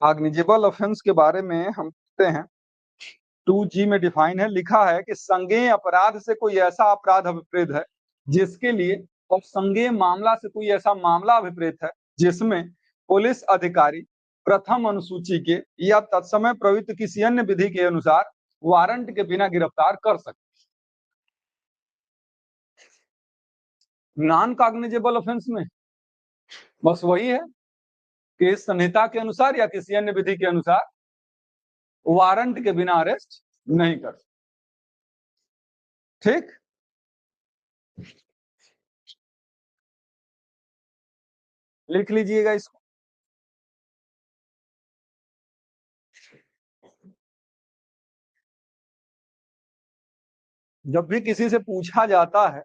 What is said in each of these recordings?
Cognizable offence के बारे में हम देखते हैं 2G में डिफाइन है, लिखा है कि संज्ञेय अपराध से कोई ऐसा अपराध अभिप्रेत है जिसके लिए, और संज्ञेय मामला से कोई ऐसा मामला अभिप्रेत है जिसमें पुलिस अधिकारी प्रथम अनुसूची के या तत्समय प्रवृत्त किसी अन्य विधि के अनुसार वारंट के बिना गिरफ्तार कर सकते। नॉन कॉग्निजेबल ऑफेंस में बस वही है कि इस संहिता के अनुसार या किसी अन्य विधि के अनुसार वारंट के बिना अरेस्ट नहीं कर सकते। ठीक, लिख लीजिएगा इसको। जब भी किसी से पूछा जाता है,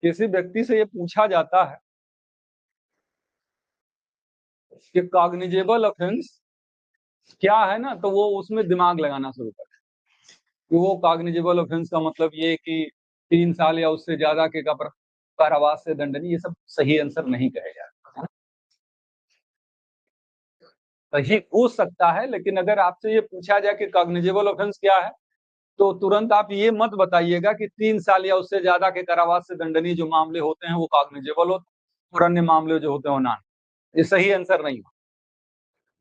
किसी व्यक्ति से ये पूछा जाता है कि कॉग्निजेबल ऑफेंस क्या है ना, तो वो उसमें दिमाग लगाना शुरू कर कि वो कॉग्निजेबल ऑफेंस का मतलब ये कि 3 साल या उससे ज्यादा के कारावास से दंडनीय, ये सब सही आंसर नहीं कहेगा। सही हो सकता है, लेकिन अगर आपसे ये पूछा जाए कि कॉग्निजेबल ऑफेंस क्या है, तो तुरंत आप ये मत बताइएगा कि 3 साल या उससे ज्यादा के कारावास से दंडनीय जो मामले होते हैं वो कॉग्निजेबल होते हैं और अन्य मामले जो होते हैं वो नॉन। ये सही आंसर नहीं हो।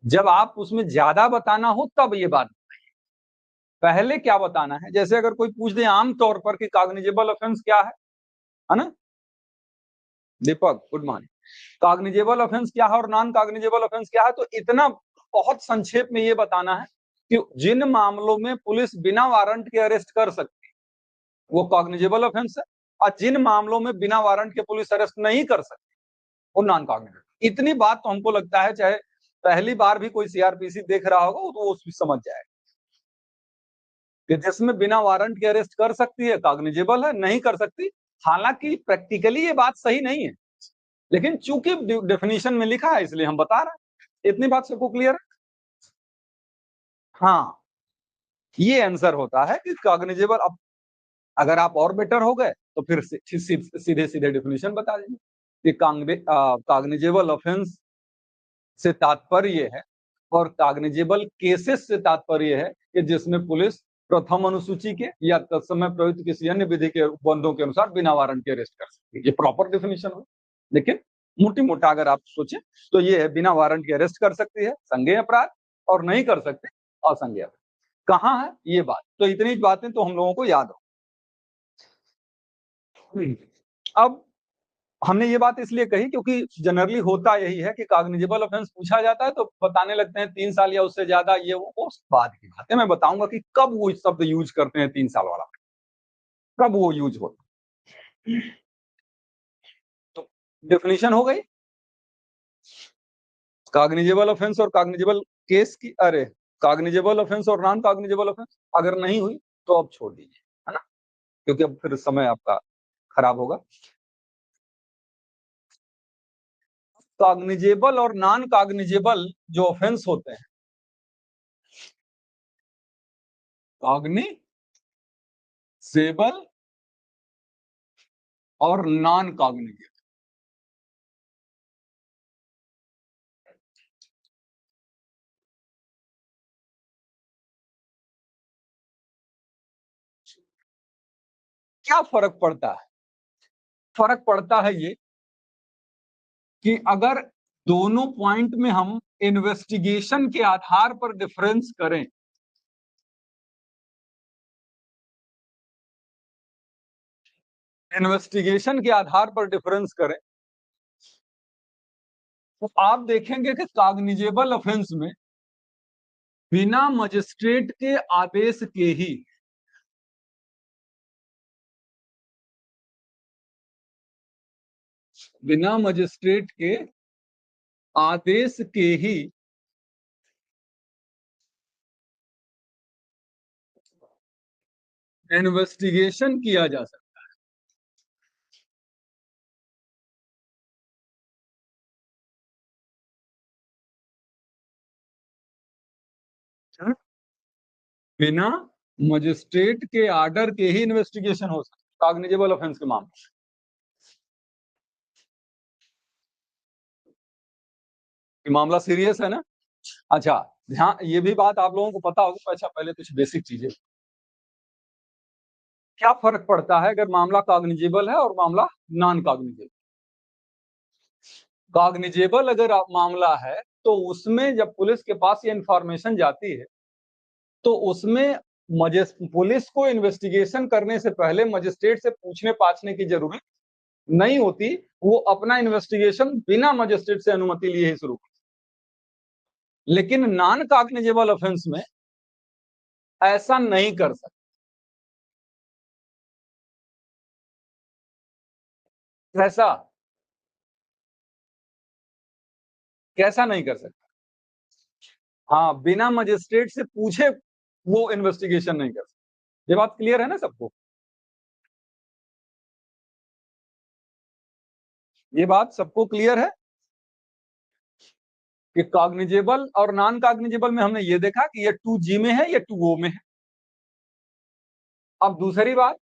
जब आप उसमें ज्यादा बताना हो तब ये बात, पहले क्या बताना है। जैसे अगर कोई पूछ दे आम तौर पर कि कॉग्निजेबल ऑफेंस क्या है ना दीपक, गुड मॉर्निंग, कॉग्निजेबल ऑफेंस क्या है और नॉन कॉग्निजेबल ऑफेंस क्या है, तो इतना बहुत संक्षेप में ये बताना है कि जिन मामलों में पुलिस बिना वारंट के अरेस्ट कर सकती है वो कॉग्निजेबल ऑफेंस है, और जिन मामलों में बिना वारंट के पुलिस अरेस्ट नहीं कर सकती वो नॉन कॉग्निजेबल। इतनी बात तो हमको लगता है चाहे पहली बार भी कोई सीआरपीसी देख रहा होगा तो वो उसमें समझ जाएगा कि जिसमें बिना वारंट के अरेस्ट कर सकती है कॉग्निजेबल है, नहीं कर सकती। हालांकि प्रैक्टिकली ये बात सही नहीं है, लेकिन चूंकि डेफिनेशन में लिखा है इसलिए हम बता रहे हैं। इतनी बात सबको क्लियर है? हाँ, ये आंसर होता है कि कॉग्निजेबल। अब अगर आप और बेटर हो गए तो फिर सीधे सीधे डेफिनेशन बता देंगे कि कॉग्निजेबल ऑफेंस से तात्पर्य है और कॉग्निजेबल केसेस से तात्पर्य है कि जिसमें पुलिस प्रथम अनुसूची के या तत्समय प्रवृत्त किसी अन्य विधि के बंदों के अनुसार बिना वारंट के अरेस्ट कर सकती है। ये प्रॉपर डेफिनेशन हो, लेकिन मोटी मोटा अगर आप सोचें तो ये है बिना वारंट के अरेस्ट कर सकती है संज्ञेय अपराध, और नहीं कर सकते असंज्ञेय अपराध। कहाँ है ये बात, तो इतनी बातें तो हम लोगों को याद हो। अब हमने ये बात इसलिए कही क्योंकि जनरली होता यही है कि कॉग्निजेबल ऑफेंस पूछा जाता है तो बताने लगते हैं 3 साल या उससे ज्यादा, ये वो उस बात की बात है। मैं बताऊंगा कि कब वो शब्द यूज करते हैं 3 साल वाला, कब वो यूज होता है। तो डेफिनेशन हो गई कॉग्निजेबल ऑफेंस और कॉग्निजेबल केस की, अरे कॉग्निजेबल ऑफेंस और नॉन कॉग्निजेबल ऑफेंस। अगर नहीं हुई तो अब छोड़ दीजिए, है ना, क्योंकि अब फिर समय आपका खराब होगा। कॉग्निजेबल और नॉन कॉग्निजेबल जो ऑफेंस होते हैं, कॉग्निजेबल और नॉन कॉग्निजेबल, क्या फर्क पड़ता है? फर्क पड़ता है ये कि अगर दोनों पॉइंट में हम इन्वेस्टिगेशन के आधार पर डिफरेंस करें, इन्वेस्टिगेशन के आधार पर डिफरेंस करें, तो आप देखेंगे कि कॉग्निजेबल ऑफेंस में बिना मजिस्ट्रेट के आदेश के ही, बिना मजिस्ट्रेट के आदेश के ही इन्वेस्टिगेशन किया जा सकता है। बिना मजिस्ट्रेट के आर्डर के ही इन्वेस्टिगेशन हो सकता है कॉग्निजेबल ऑफेंस के मामले। मामला सीरियस है ना। अच्छा, ध्यान, ये भी बात आप लोगों को पता होगा। अच्छा, पहले कुछ बेसिक चीजें, क्या फर्क पड़ता है अगर मामला कॉग्निजेबल है और मामला नॉन कॉग्निजेबल। कॉग्निजेबल अगर मामला है तो उसमें जब पुलिस के पास ये इंफॉर्मेशन जाती है तो उसमें पुलिस को इन्वेस्टिगेशन करने से पहले मजिस्ट्रेट से पूछने पाछने की जरूरत नहीं होती। वो अपना इन्वेस्टिगेशन बिना मजिस्ट्रेट से अनुमति लिए ही शुरू करते। लेकिन नॉन कॉग्निजेबल ऑफेंस में ऐसा नहीं कर सकते। कैसा कैसा नहीं कर सकता? हाँ, बिना मजिस्ट्रेट से पूछे वो इन्वेस्टिगेशन नहीं कर सकते। ये बात क्लियर है ना सबको? ये बात सबको क्लियर है कि कॉग्निजेबल और नॉन कॉग्निजेबल में हमने ये देखा कि ये 2G में है, ये 2O में है। अब दूसरी बात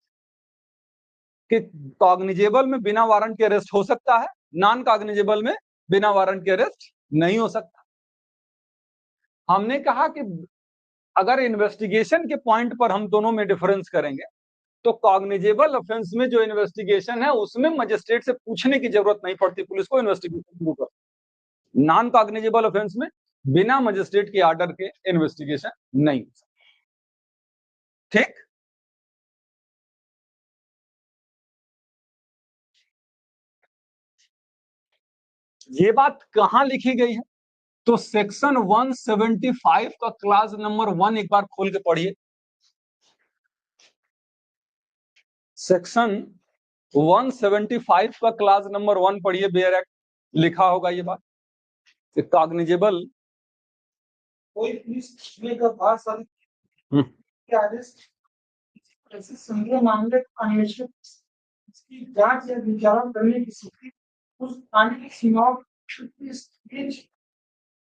कि कॉग्निजेबल में बिना वारंट के अरेस्ट हो सकता है, नॉन कॉग्निजेबल में बिना वारंट के अरेस्ट नहीं हो सकता। हमने कहा कि अगर इन्वेस्टिगेशन के पॉइंट पर हम दोनों में डिफरेंस करेंगे तो कॉग्निजेबल ऑफेंस में जो इन्वेस्टिगेशन है उसमें मजिस्ट्रेट से पूछने की जरूरत नहीं पड़ती पुलिस को इन्वेस्टिगेशन शुरू कर। नॉन कॉग्निजेबल ऑफेंस में बिना मजिस्ट्रेट के ऑर्डर के इन्वेस्टिगेशन नहीं। ठीक, ये बात कहां लिखी गई है? तो सेक्शन 175 का क्लास नंबर 1 एक बार खोल के पढ़िए। सेक्शन 175 का क्लास नंबर 1 पढ़िए, बेयर एक्ट लिखा होगा ये बात कि कॉग्निजेबल कोई पुलिस में का बात सारी के आदेश ऐसे संज्ञेय मामले को अन्वेषण इसकी जांच या विचारण करने की स्थिति उस थाने की सीमाओं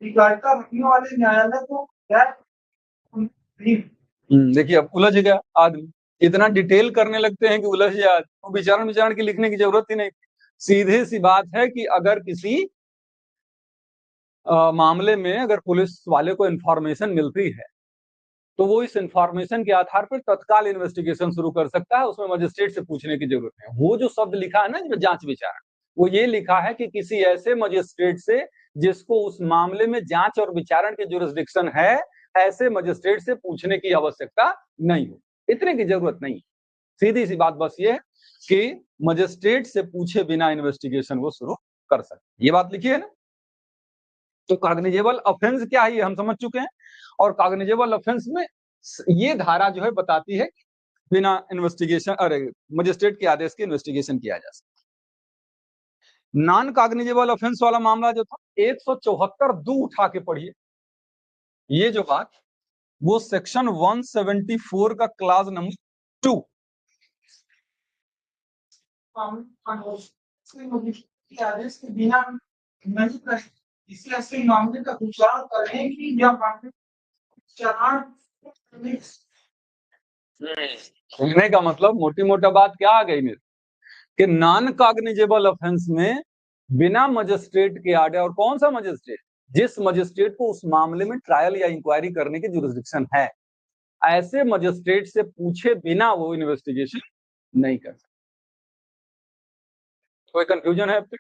अधिकारिता रखने वाले न्यायालय को देखिए अब उलझ गया आदमी, इतना डिटेल करने लगते हैं कि उलझ जाए। तो विचारण की लिखने की जरूरत ही नहीं। सीधे सी बात है कि अगर किसी मामले में अगर पुलिस वाले को इंफॉर्मेशन मिलती है तो वो इस इंफॉर्मेशन के आधार पर तत्काल इन्वेस्टिगेशन शुरू कर सकता है, उसमें मजिस्ट्रेट से पूछने की जरूरत है। वो जो शब्द लिखा है ना इसमें जांच विचारण, वो ये लिखा है कि किसी ऐसे मजिस्ट्रेट से जिसको उस मामले में जांच और विचारण की जुरिस्डिक्शन है, ऐसे मजिस्ट्रेट से पूछने की आवश्यकता नहीं हो, इतने की जरूरत नहीं। सीधी सी बात बस ये है कि मजिस्ट्रेट से पूछे बिना इन्वेस्टिगेशन वो शुरू कर सकते। ये बात लिखी है ना। तो कॉग्निजेबल ऑफेंस क्या है ये हम समझ चुके हैं, और कॉग्निजेबल ऑफेंस में ये धारा जो है बताती है बिना इन्वेस्टिगेशन, अरे मजिस्ट्रेट के आदेश के इन्वेस्टिगेशन किया जा सकता। नॉन कॉग्निजेबल ऑफेंस वाला मामला जो था 174(2) उठा के पढ़िए। ये जो बात वो सेक्शन 174 का क्लास नंबर 2 आदेश के बिना नहीं कर इसी ऐसे मामले का विचार करने की या चालान कहने का मतलब मोटी मोटा बात क्या आ गई मेरे कि नॉन कॉग्निजेबल ऑफेंस में बिना मजिस्ट्रेट के आर्डर, और कौन सा मजिस्ट्रेट, जिस मजिस्ट्रेट को उस मामले में ट्रायल या इंक्वायरी करने की जुरिस्डिक्शन है, ऐसे मजिस्ट्रेट से पूछे बिना वो इन्वेस्टिगेशन नहीं कर सकते। कोई कंफ्यूजन है अब तक?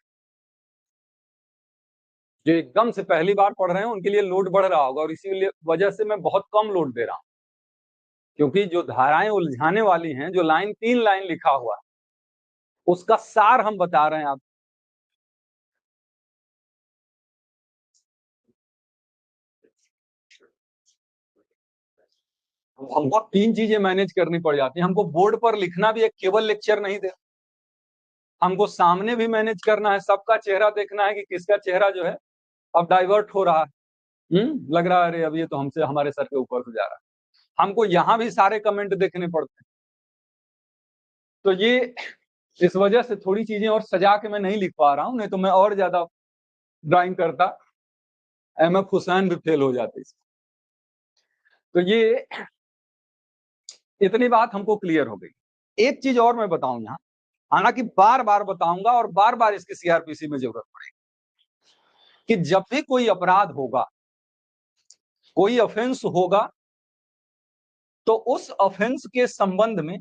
जो एकदम से पहली बार पढ़ रहे हैं उनके लिए लोड बढ़ रहा होगा, और इसी वजह से मैं बहुत कम लोड दे रहा हूं, क्योंकि जो धाराएं उलझाने वाली हैं, जो लाइन 3 लाइन लिखा हुआ उसका सार हम बता रहे हैं आप। हमको 3 चीजें मैनेज करनी पड़ जाती हैं। हमको बोर्ड पर लिखना भी एक केवल लेक्चर नहीं दे, हमको सामने भी मैनेज करना है, सबका चेहरा देखना है कि किसका चेहरा जो है अब डाइवर्ट हो रहा है। लग रहा है अरे अब ये तो हमसे हमारे सर के ऊपर से जा रहा है। हमको यहाँ भी सारे कमेंट देखने पड़ते हैं। तो ये इस वजह से थोड़ी चीजें और सजा के मैं नहीं लिख पा रहा हूं, नहीं तो मैं और ज्यादा ड्राइंग करता, एमएफ हुसैन भी फेल हो जाती। तो ये इतनी बात हमको क्लियर हो गई। एक चीज और मैं बताऊं यहाँ, हालांकि बार बार बताऊंगा और बार बार इसकी सीआरपीसी में जरूरत पड़ेगी। कि जब भी कोई अपराध होगा, कोई ऑफेंस होगा, तो उस ऑफेंस के संबंध में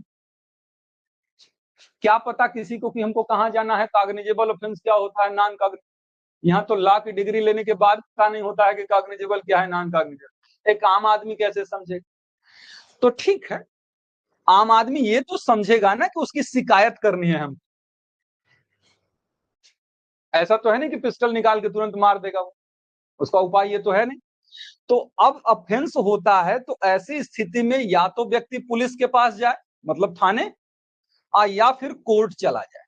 क्या पता किसी को कि हमको कहां जाना है, कॉग्निजेबल ऑफेंस क्या होता है, नॉन कॉग्निजेबल। यहाँ तो लॉ की डिग्री लेने के बाद पता नहीं होता है कि कॉग्निजेबल क्या है, नॉन कॉग्निजेबल। एक आम आदमी कैसे समझेगा? तो ठीक है, आम आदमी ये तो समझेगा ना कि उसकी शिकायत करनी है हम। ऐसा तो है नहीं कि पिस्टल निकाल के तुरंत मार देगा वो, उसका उपाय ये तो है नहीं। तो अब ऑफेंस होता है तो ऐसी स्थिति में या तो व्यक्ति पुलिस के पास जाए, मतलब थाने, या फिर कोर्ट चला जाए।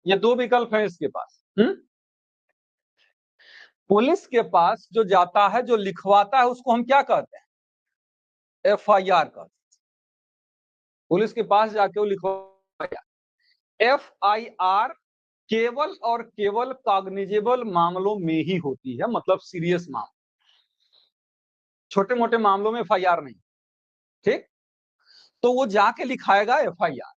ये दो विकल्प हैं इसके पास। पुलिस के पास जो जाता है, जो लिखवाता है, उसको हम क्या कहते हैं? FIR कहते हैं। पुलिस के पास जाके वो लिखवाया। FIR केवल और केवल कॉग्निजेबल मामलों में ही होती है, मतलब सीरियस मामले, छोटे मोटे मामलों में FIR नहीं। ठीक, तो वो जाके लिखाएगा FIR।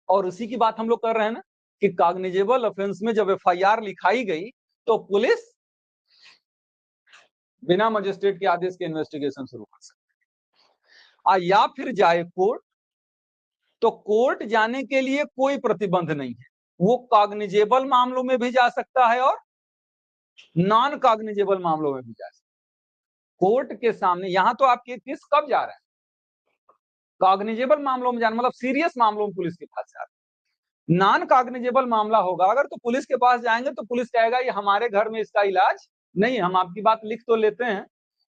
और उसी की बात हम लोग कर रहे हैं ना कि कॉग्निजेबल ऑफेंस में जब FIR लिखाई गई तो पुलिस बिना मजिस्ट्रेट के आदेश के इन्वेस्टिगेशन शुरू कर सकती है। या फिर जाए कोर्ट, तो कोर्ट जाने के लिए कोई प्रतिबंध नहीं है, वो कॉग्निजेबल मामलों में भी जा सकता है और नॉन कॉग्निजेबल मामलों में भी जा सकता है। कोर्ट के सामने, यहां तो आपके किस कब जा रहे हैं? कॉग्निजेबल मामलों में जाना, मतलब सीरियस मामलों में पुलिस के पास जा रहे हैं। नॉन कॉग्निजेबल मामला होगा अगर, तो पुलिस के पास जाएंगे तो पुलिस कहेगा ये हमारे घर में इसका इलाज नहीं, हम आपकी बात लिख तो लेते हैं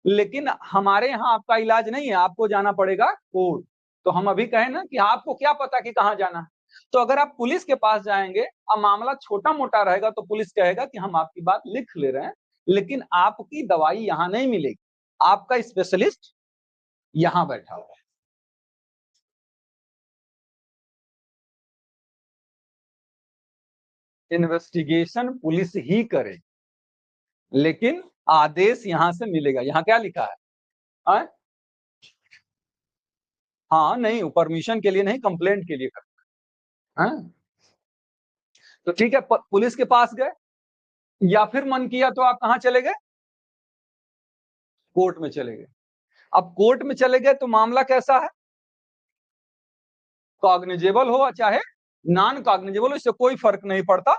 लेकिन हमारे यहाँ आपका इलाज नहीं है, आपको जाना पड़ेगा कोर्ट। तो हम अभी कहें ना कि आपको क्या पता कि कहाँ जाना है। तो अगर आप पुलिस के पास जाएंगे और मामला छोटा मोटा रहेगा तो पुलिस कहेगा कि हम आपकी बात लिख ले रहे हैं लेकिन आपकी दवाई यहाँ नहीं मिलेगी, आपका स्पेशलिस्ट यहाँ बैठा हुआ है। इन्वेस्टिगेशन पुलिस ही करे लेकिन आदेश यहां से मिलेगा। यहाँ क्या लिखा है? हाँ नहीं, परमिशन के लिए नहीं, कंप्लेंट के लिए करना है। तो ठीक है, पुलिस के पास गए, या फिर मन किया तो आप कहां चले गए? कोर्ट में चले गए। अब कोर्ट में चले गए तो मामला कैसा है? कॉग्निजेबल हो चाहे नॉन कॉग्निजेबल हो, इससे कोई फर्क नहीं पड़ता,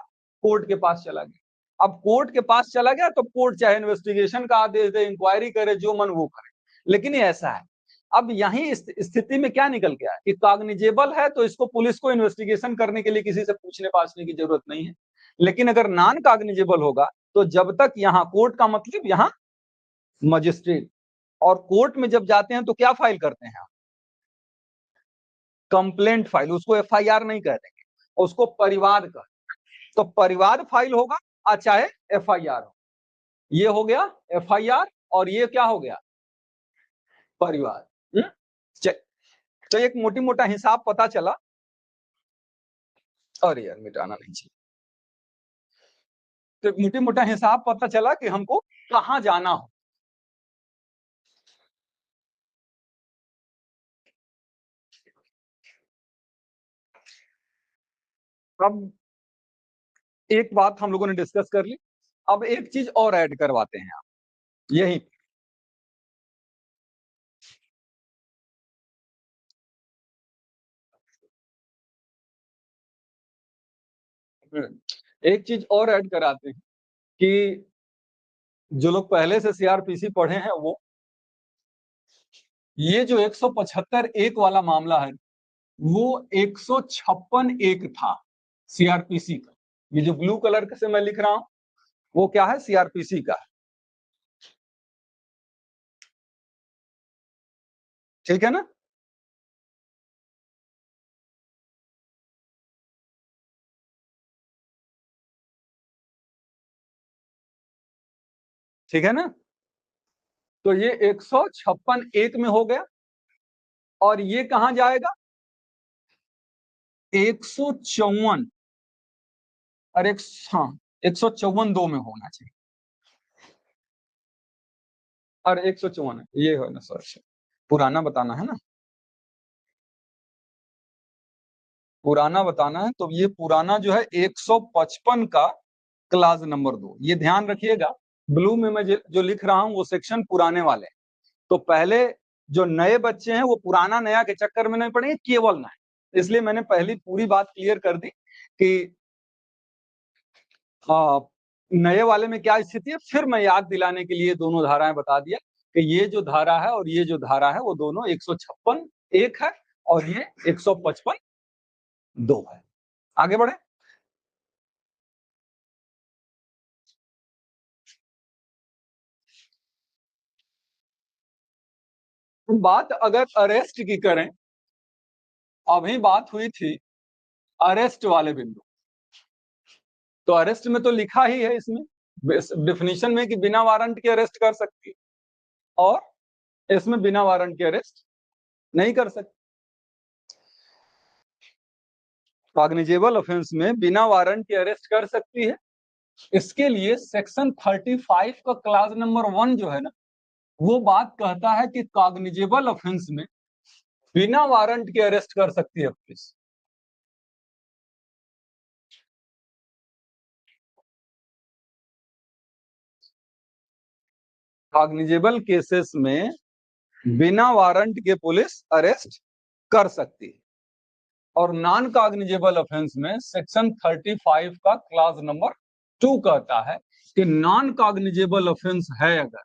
कोर्ट के पास चला गया। अब कोर्ट के पास चला गया तो कोर्ट चाहे इन्वेस्टिगेशन का आदेश दे, इंक्वायरी करे, जो मन वो करे। लेकिन ये ऐसा है, अब यही स्थिति में क्या निकल गया कि कॉग्निजेबल है तो इसको पुलिस को इन्वेस्टिगेशन करने के लिए किसी से पूछने पाछने की जरूरत नहीं है। लेकिन अगर नॉन कॉग्निजेबल होगा तो जब तक यहाँ कोर्ट का मतलब यहाँ मजिस्ट्रेट, और कोर्ट में जब जाते हैं तो क्या फाइल करते हैं? कंप्लेंट फाइल, उसको FIR नहीं कह देंगे, उसको परिवाद का। तो परिवाद फाइल होगा चाहे FIR हो। ये हो गया FIR और ये क्या हो गया? परिवाद। तो एक मोटी मोटा हिसाब पता चला, और यार मिटाना नहीं चाहिए। तो मोटी मोटा हिसाब पता चला कि हमको कहां जाना हो। अब एक बात हम लोगों ने डिस्कस कर ली, अब एक चीज और ऐड करवाते हैं आप यही। एक चीज और ऐड कराते हैं कि जो लोग पहले से CRPC पढ़े हैं वो, ये जो 175(1) वाला मामला है वो 156(1) था CRPC का। ये जो ब्लू कलर से मैं लिख रहा हूं वो क्या है? CRPC का। ठीक है ना? ठीक है ना? तो ये 156(1) में हो गया, और ये कहां जाएगा? 154, और हाँ 154(2) में होना चाहिए, और 154 ये हो ना सर, पुराना बताना है ना, पुराना बताना है। तो ये पुराना जो है 155 का क्लास नंबर 2। ये ध्यान रखिएगा, ब्लू में मैं जो लिख रहा हूं वो सेक्शन पुराने वाले। तो पहले जो नए बच्चे हैं वो पुराना नया के चक्कर में नहीं पड़ेंगे, केवल नए। इसलिए मैंने पहली पूरी बात क्लियर कर दी कि नए वाले में क्या स्थिति है, फिर मैं याद दिलाने के लिए दोनों धाराएं बता दिया कि ये जो धारा है और ये जो धारा है वो दोनों 156 एक है और ये 155 दो है। आगे बढ़े। बात अगर अरेस्ट की करें, अभी बात हुई थी अरेस्ट वाले बिंदु, तो अरेस्ट में तो लिखा ही है इसमें डिफिनीशन में कि बिना वारंट के अरेस्ट कर सकती है, और इसमें बिना वारंट के अरेस्ट नहीं कर सकती। कॉग्निजेबल ऑफेंस में बिना वारंट के अरेस्ट कर सकती है। इसके लिए सेक्शन 35 का क्लास नंबर 1 जो है ना, वो बात कहता है कि कॉग्निजेबल ऑफेंस में बिना वारंट के अरेस्ट कर सकती है पुलिस। कॉग्निजेबल केसेस में बिना वारंट के पुलिस अरेस्ट कर सकती है, और नॉन कॉग्निजेबल ऑफेंस में सेक्शन 35 का क्लास नंबर 2 कहता है कि नॉन कॉग्निजेबल ऑफेंस है अगर,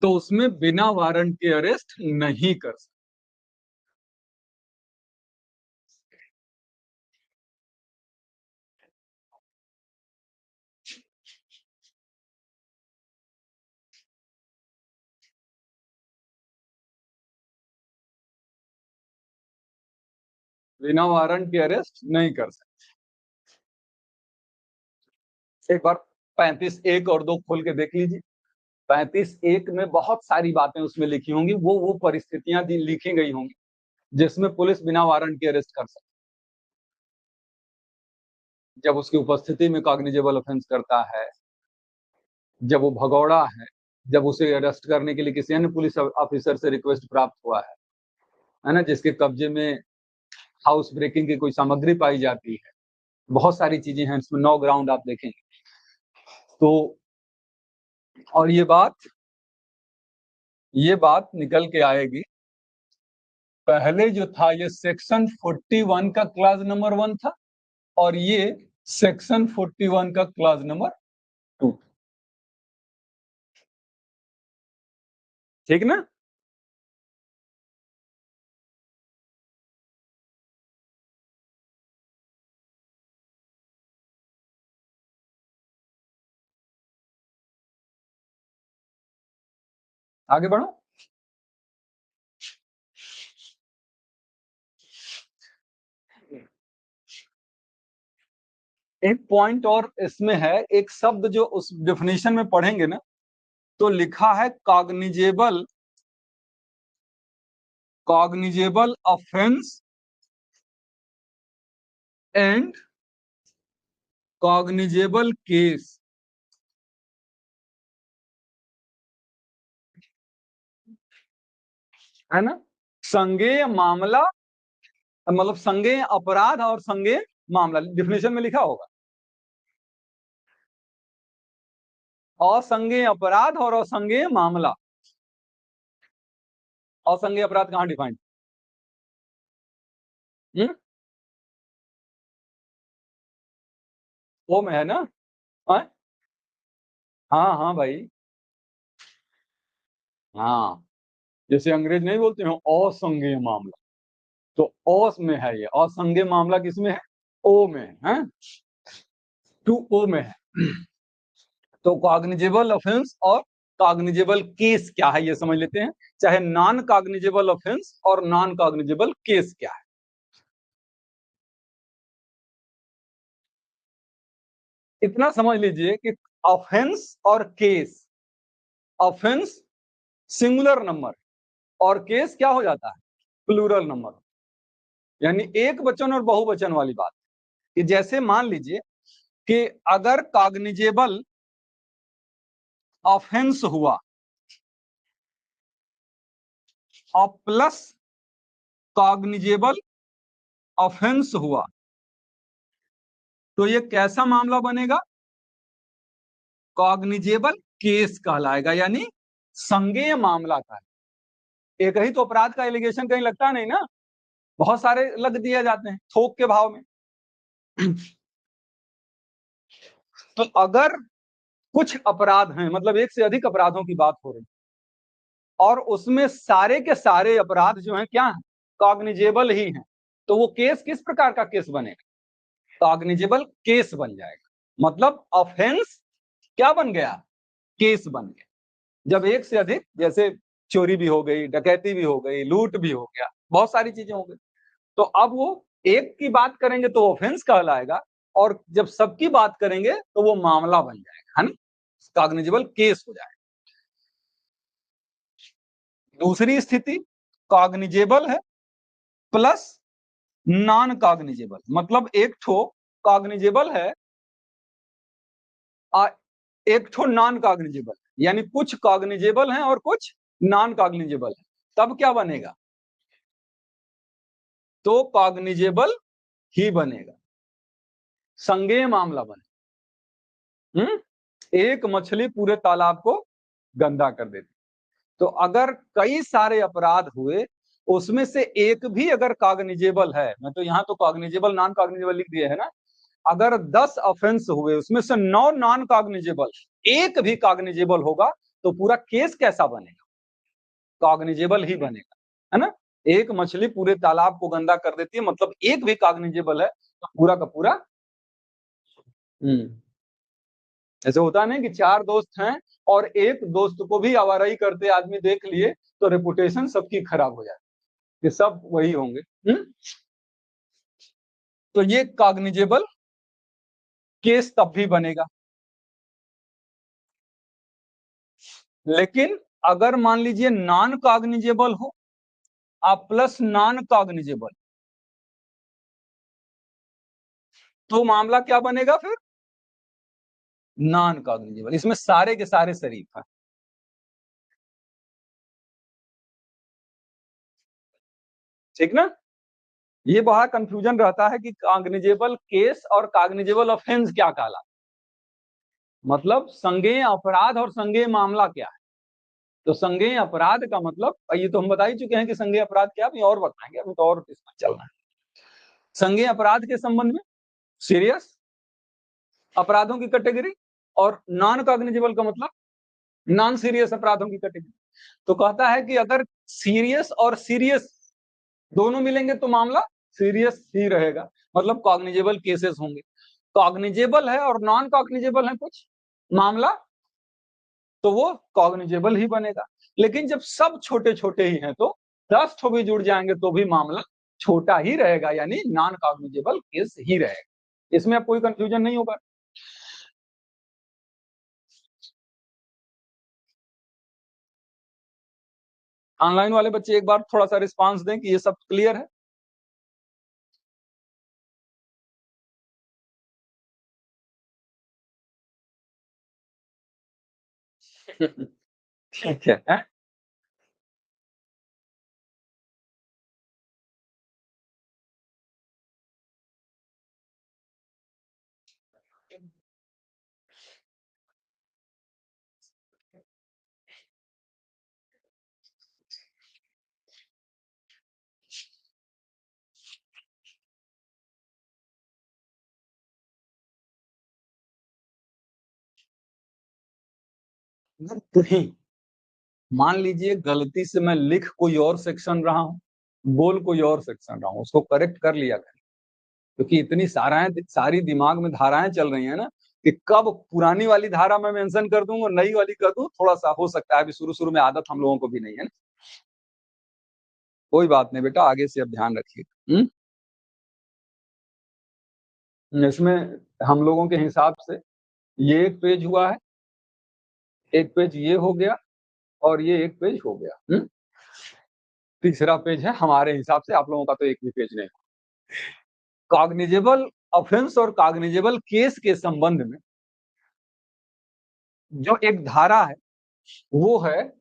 तो उसमें बिना वारंट के अरेस्ट नहीं कर सकते। बिना वारंट के अरेस्ट नहीं कर सकते। एक बार 35(1) और 2 खोल के देख लीजिए। 35(1) में बहुत सारी बातें उसमें लिखी होंगी, वो परिस्थितियां लिखी गई होंगी जिसमें पुलिस बिना वारंट के अरेस्ट कर सकती, जब उसकी उपस्थिति में कॉग्निजेबल ऑफेंस करता है, जब वो भगौड़ा है, जब उसे अरेस्ट करने के लिए किसी अन्य पुलिस ऑफिसर से रिक्वेस्ट प्राप्त हुआ है ना, जिसके कब्जे में हाउस ब्रेकिंग की कोई सामग्री पाई जाती है, बहुत सारी चीजें हैं इसमें, 9 ग्राउंड आप देखेंगे तो। और ये बात निकल के आएगी। पहले जो था ये सेक्शन 41 का क्लास नंबर 1 था, और ये सेक्शन 41 का क्लास नंबर 2। ठीक ना। आगे बढ़ो। एक पॉइंट और इसमें है, एक शब्द जो उस डेफिनेशन में पढ़ेंगे ना, तो लिखा है cognizable offence and cognizable case. है ना, संज्ञेय मामला, मतलब संज्ञेय अपराध और संज्ञेय मामला डिफिनेशन में लिखा होगा। असंज्ञेय अपराध और असंज्ञेय मामला। असंज्ञेय अपराध कहां डिफाइंड? वो में है ना। हाँ हाँ भाई, हाँ, जैसे अंग्रेज नहीं बोलते हैं असंज्ञेय मामला, तो ओस में है ये। असंज्ञेय मामला किसमें है? ओ में है, 2O में है। तो कॉग्निजेबल ऑफेंस और कॉग्निजेबल केस क्या है ये समझ लेते हैं, चाहे नॉन कॉग्निजेबल ऑफेंस और नॉन कॉग्निजेबल केस क्या है। इतना समझ लीजिए कि ऑफेंस और केस, ऑफेंस सिंगुलर नंबर और केस क्या हो जाता है? प्लूरल नंबर, यानी एक वचन और बहुवचन वाली बात। कि जैसे मान लीजिए कि अगर कॉग्निजेबल ऑफेंस हुआ और प्लस कॉग्निजेबल ऑफेंस हुआ, तो ये कैसा मामला बनेगा? कॉग्निजेबल केस कहलाएगा, यानी संज्ञेय मामला का। एक ही तो अपराध का एलिगेशन कहीं लगता नहीं ना, बहुत सारे लग दिए जाते हैं थोक के भाव में। तो अगर कुछ अपराध हैं, मतलब एक से अधिक अपराधों की बात हो रही, और उसमें सारे के सारे अपराध जो हैं क्या हैं, कॉग्निजेबल ही हैं, तो वो केस किस प्रकार का केस बनेगा, कॉग्निजेबल केस बन जाएगा। मतलब ऑफेंस क्या बन गया, केस बन गया। जब एक से अधिक, जैसे चोरी भी हो गई, डकैती भी हो गई, लूट भी हो गया, बहुत सारी चीजें हो गई, तो अब वो एक की बात करेंगे तो ऑफेंस कहलाएगा, और जब सबकी बात करेंगे तो वो मामला बन जाएगा, है ना, कॉग्निजेबल केस हो जाएगा। दूसरी स्थिति कॉग्निजेबल है प्लस नॉन कॉग्निजेबल, मतलब एक ठो कॉग्निजेबल है और एक ठो नॉन कॉग्निजेबल, यानी कुछ कॉग्निजेबल हैं और कुछ नॉन कॉग्निजेबल है, तब क्या बनेगा, तो कॉग्निजेबल ही बनेगा, संज्ञेय मामला बने। एक मछली पूरे तालाब को गंदा कर देती। तो अगर कई सारे अपराध हुए, उसमें से एक भी अगर कॉग्निजेबल है, मैं तो यहाँ तो कॉग्निजेबल नॉन कॉग्निजेबल लिख दिया है ना, अगर 10 ऑफेंस हुए उसमें से 9 नॉन कॉग्निजेबल, एक भी कॉग्निजेबल होगा, तो पूरा केस कैसा बनेगा, कॉग्निजेबल ही बनेगा, है ना। एक मछली पूरे तालाब को गंदा कर देती है, मतलब एक भी कॉग्निजेबल है, तो पूरा का पूरा। ऐसे होता नहीं कि 4 दोस्त हैं और एक दोस्त को भी आवाराई करते आदमी देख लिए, तो रेपुटेशन सबकी खराब हो जाती, ये सब वही होंगे। तो ये कॉग्निजेबल केस तब भी बनेगा। लेकिन अगर मान लीजिए नॉन कॉग्निजेबल हो, आप प्लस नॉन कॉग्निजेबल, तो मामला क्या बनेगा फिर, नॉन कॉग्निजेबल। इसमें सारे के सारे शरीफ हैं। ठीक ना, ये बहुत कंफ्यूजन रहता है कि कॉग्निजेबल केस और कॉग्निजेबल ऑफेंस क्या कहला, मतलब संज्ञेय अपराध और संज्ञेय मामला क्या है। तो संज्ञेय अपराध का मतलब, ये तो हम बता ही चुके हैं कि संज्ञेय अपराध क्या, अभी और बताएंगे, अभी तो और इसमें चलना है। संज्ञेय अपराध के संबंध में सीरियस अपराधों की कैटेगरी, और नॉन कॉग्निजेबल का मतलब नॉन सीरियस अपराधों की कैटेगरी। तो कहता है कि अगर सीरियस और सीरियस दोनों मिलेंगे तो मामला सीरियस ही रहेगा, मतलब कॉग्निजेबल केसेस होंगे। कॉग्निजेबल है और नॉन कॉग्निजेबल है कुछ मामला, तो वो कॉग्निजेबल ही बनेगा। लेकिन जब सब छोटे छोटे ही हैं, तो 10 ठो भी जुड़ जाएंगे तो भी मामला छोटा ही रहेगा, यानी नॉन कॉग्निजेबल केस ही रहेगा। इसमें अब कोई कंफ्यूजन नहीं होगा। ऑनलाइन वाले बच्चे एक बार थोड़ा सा रिस्पांस दें कि ये सब क्लियर है। ठीक है। कहीं मान लीजिए गलती से मैं लिख कोई और सेक्शन रहा हूं, बोल कोई और सेक्शन रहा हूं, उसको करेक्ट कर लिया करें, क्योंकि इतनी सारी दिमाग में धाराएं चल रही हैं ना, कि कब पुरानी वाली धारा में मेंशन कर दूं और नई वाली कर दूं, थोड़ा सा हो सकता है, अभी शुरू शुरू में आदत हम लोगों को भी नहीं है ना। कोई बात नहीं बेटा, आगे से अब ध्यान रखिए। इसमें हम लोगों के हिसाब से ये एक पेज हुआ है, एक पेज ये हो गया, और ये एक पेज हो गया। तीसरा पेज है हमारे हिसाब से, आप लोगों का तो एक भी पेज नहीं। कॉग्निजेबल ऑफेंस और कॉग्निजेबल केस के संबंध में जो एक धारा है, वो है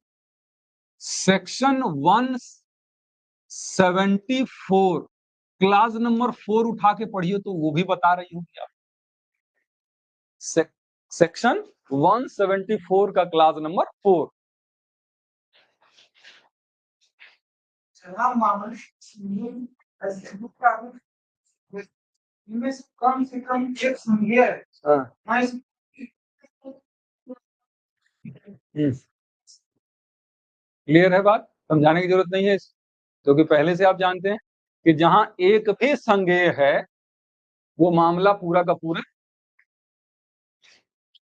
सेक्शन 174। क्लास नंबर 4 उठा के पढ़िए तो वो भी बता रही होगी आप। सेक्शन 174 का क्लास नंबर 4। जहाँ मामूली इनमें से कम एक संज्ञा है। क्लियर है बात, समझाने की जरूरत नहीं है, क्योंकि पहले से आप जानते हैं कि जहां एक भी संज्ञेय है वो मामला पूरा का पूरा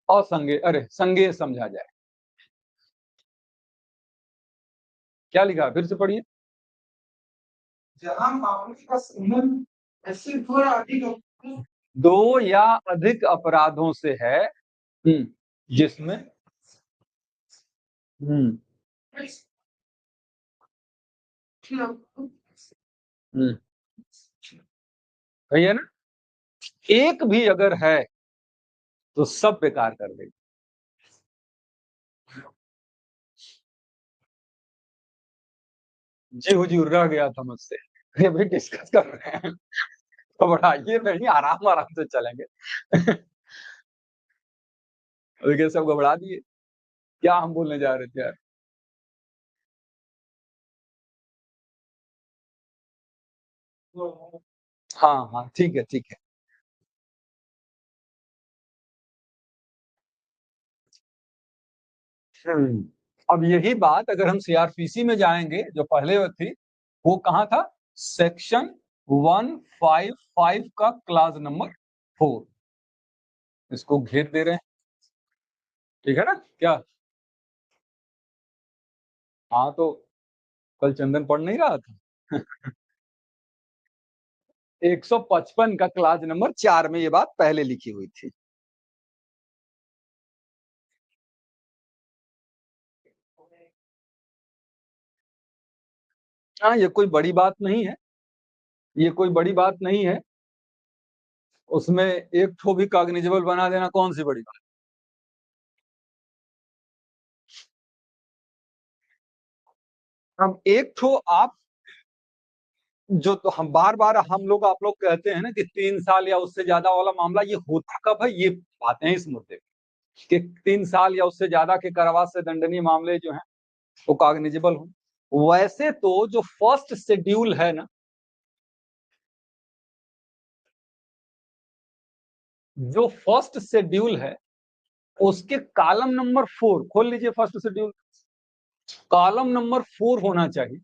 असंज्ञेय, अरे संज्ञेय समझा जाए। क्या लिखा फिर से पढ़िए। जहाँ मामूली का संबंध ऐसे दो या अधिक दो या अधिक अपराधों से है, जिसमें सही है ना, एक भी अगर है तो सब बेकार कर देगी। जी हुजूर रह गया था मुझसे, अभी डिस्कस कर रहे हैं, घबराइए नहीं, आराम आराम से चलेंगे। अभी सब घबरा दिए, क्या हम बोलने जा रहे थे यार। हाँ हाँ ठीक है ठीक है। अब यही बात अगर हम सीआरपीसी में जाएंगे, जो पहले थी वो कहाँ था, सेक्शन 155 का क्लास नंबर 4, इसको घेर दे रहे हैं, ठीक है ना क्या। हाँ तो कल चंदन पढ़ नहीं रहा था। 155 का क्लास नंबर 4 में ये बात पहले लिखी हुई थी। हाँ ये कोई बड़ी बात नहीं है, ये कोई बड़ी बात नहीं है, उसमें एक ठो भी कॉग्निजेबल बना देना कौन सी बड़ी बात। अब एक ठो आप जो तो हम बार बार हम लोग आप लोग कहते हैं ना कि 3 साल या उससे ज्यादा वाला मामला, ये होता कब है, ये बातें हैं इस मुद्दे कि 3 साल या उससे ज्यादा के कारावास से दंडनीय मामले जो हैं वो कॉग्निजेबल हो। वैसे तो जो फर्स्ट शेड्यूल है ना, जो फर्स्ट शेड्यूल है उसके कॉलम नंबर 4 खोल लीजिए, फर्स्ट शेड्यूल कॉलम नंबर 4 होना चाहिए।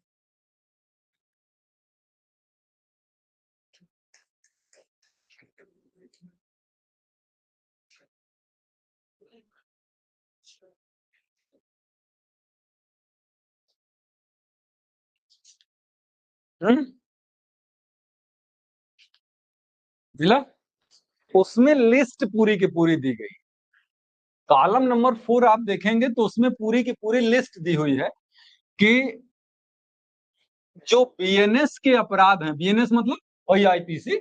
मिला, उसमें लिस्ट पूरी की पूरी दी गई। कॉलम नंबर 4 आप देखेंगे तो उसमें पूरी की पूरी लिस्ट दी हुई है कि जो बीएनएस के अपराध हैं, बीएनएस मतलब आईपीसी,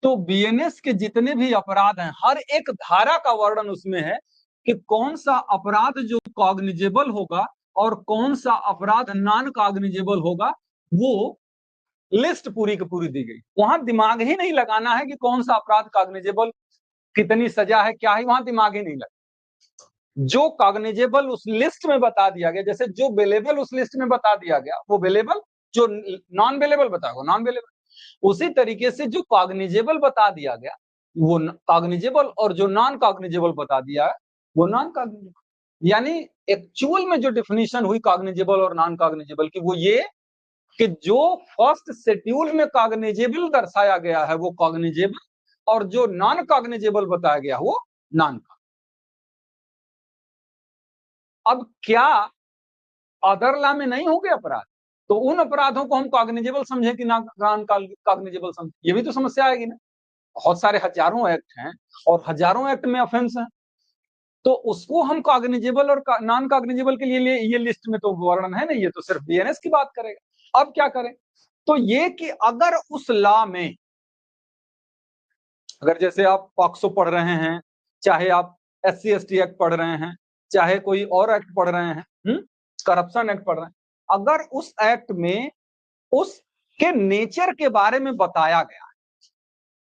तो बीएनएस के जितने भी अपराध हैं हर एक धारा का वर्णन उसमें है कि कौन सा अपराध जो कॉग्निजेबल होगा और कौन सा अपराध नॉन कॉग्निजेबल होगा, वो लिस्ट पूरी की पूरी दी गई। वहां दिमाग ही नहीं लगाना है कि कौन सा अपराध कॉग्निजेबल, कितनी सजा है, क्या है, वहां दिमाग ही नहीं लगा। जो कॉग्निजेबल उस लिस्ट में बता दिया गया, जैसे जो बेलेबल उस लिस्ट में बता दिया गया वो बेलेबल, जो नॉन बेलेबल बताया नॉन बेलेबल, उसी तरीके से जो कॉग्निजेबल बता दिया गया वो कॉग्निजेबल, और जो नॉन कॉग्निजेबल बता दिया है वो नॉन कॉग्निजेबल। यानी एक्चुअल में जो डिफिनीशन हुई कॉग्निजेबल और नॉन कॉग्निजेबल की, वो ये कि जो फर्स्ट शेड्यूल में कॉग्निजेबल दर्शाया गया है वो कॉग्निजेबल, और जो नॉन कॉग्निजेबल बताया गया वो नॉन। अब क्या अदर लॉ में नहीं होंगे अपराध, तो उन अपराधों को हम कॉग्निजेबल समझे कि नॉन कॉग्निजेबल समझे, ये भी तो समस्या आएगी ना। बहुत सारे हजारों एक्ट हैं और हजारों एक्ट में ऑफेंस है, तो उसको हम कॉग्निजेबल और नॉन कॉग्निजेबल के लिए ये लिस्ट में तो वर्णन है नहीं, ये तो सिर्फ बीएनएस की बात करेगा। अब क्या करें, तो ये कि अगर उस लॉ में, अगर जैसे आप पॉक्सो पढ़ रहे हैं, चाहे आप SC/ST एक्ट पढ़ रहे हैं, चाहे कोई और एक्ट पढ़ रहे हैं, करप्शन एक्ट पढ़ रहे हैं, अगर उस एक्ट में उसके नेचर के बारे में बताया गया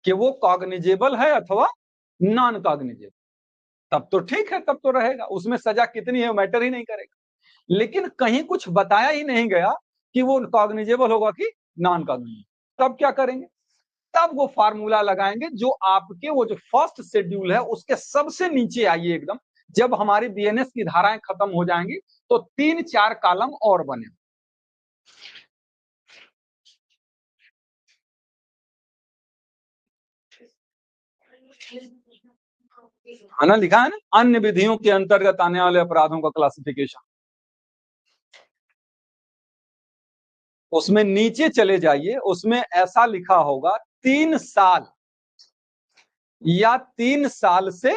कि वो कॉग्निजेबल है अथवा नॉन कॉग्निजेबल, तब तो ठीक है, तब तो रहेगा, उसमें सजा कितनी है मैटर ही नहीं करेगा। लेकिन कहीं कुछ बताया ही नहीं गया कि वो कॉग्निजेबल होगा कि नॉन कॉग्निजेबल। तब क्या करेंगे? तब वो फार्मूला लगाएंगे जो आपके वो जो फर्स्ट शेड्यूल है उसके सबसे नीचे आइए एकदम। जब हमारी बीएनएस की धाराएं खत्म हो जाएंगी तो 3-4 कॉलम और बने। है ना, लिखा है ना, अन्य विधियों के अंतर्गत आने वाले अपराधों का क्लासिफिकेशन। उसमें नीचे चले जाइए, उसमें ऐसा लिखा होगा 3 साल या 3 साल से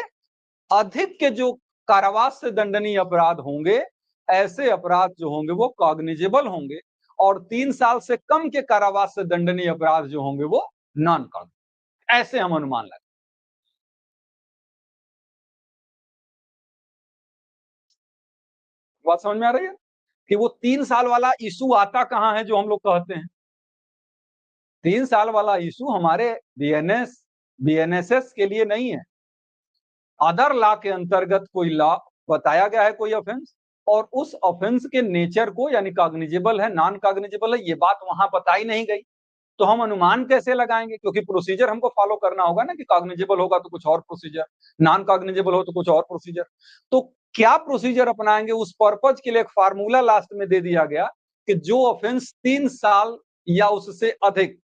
अधिक के जो कारावास से दंडनीय अपराध होंगे, ऐसे अपराध जो होंगे वो कॉग्निजेबल होंगे, और 3 साल से कम के कारावास से दंडनीय अपराध जो होंगे वो नॉन कॉग्निजेबल। ऐसे हम अनुमान लगाए। बात समझ में आ रही है कि वो 3 साल वाला इशू आता कहां है जो हम लोग कहते हैं? 3 साल वाला इशू हमारे बीएनएसएस के लिए नहीं है। अदर लॉ के अंतर्गत कोई लॉ बताया गया है, कोई ऑफेंस, और उस ऑफेंस के नेचर को यानी कॉग्निजेबल है नॉन कॉग्निजेबल है ये बात वहां बताई नहीं गई, तो हम अनुमान कैसे लगाएंगे? क्योंकि प्रोसीजर हमको फॉलो करना होगा ना कि कॉग्निजेबल होगा तो कुछ और प्रोसीजर, नॉन कॉग्निजेबल हो तो कुछ और प्रोसीजर। तो क्या प्रोसीजर अपनाएंगे? उस पर्पज के लिए एक फार्मूला लास्ट में दे दिया गया कि जो ऑफेंस 3 साल या उससे अधिक,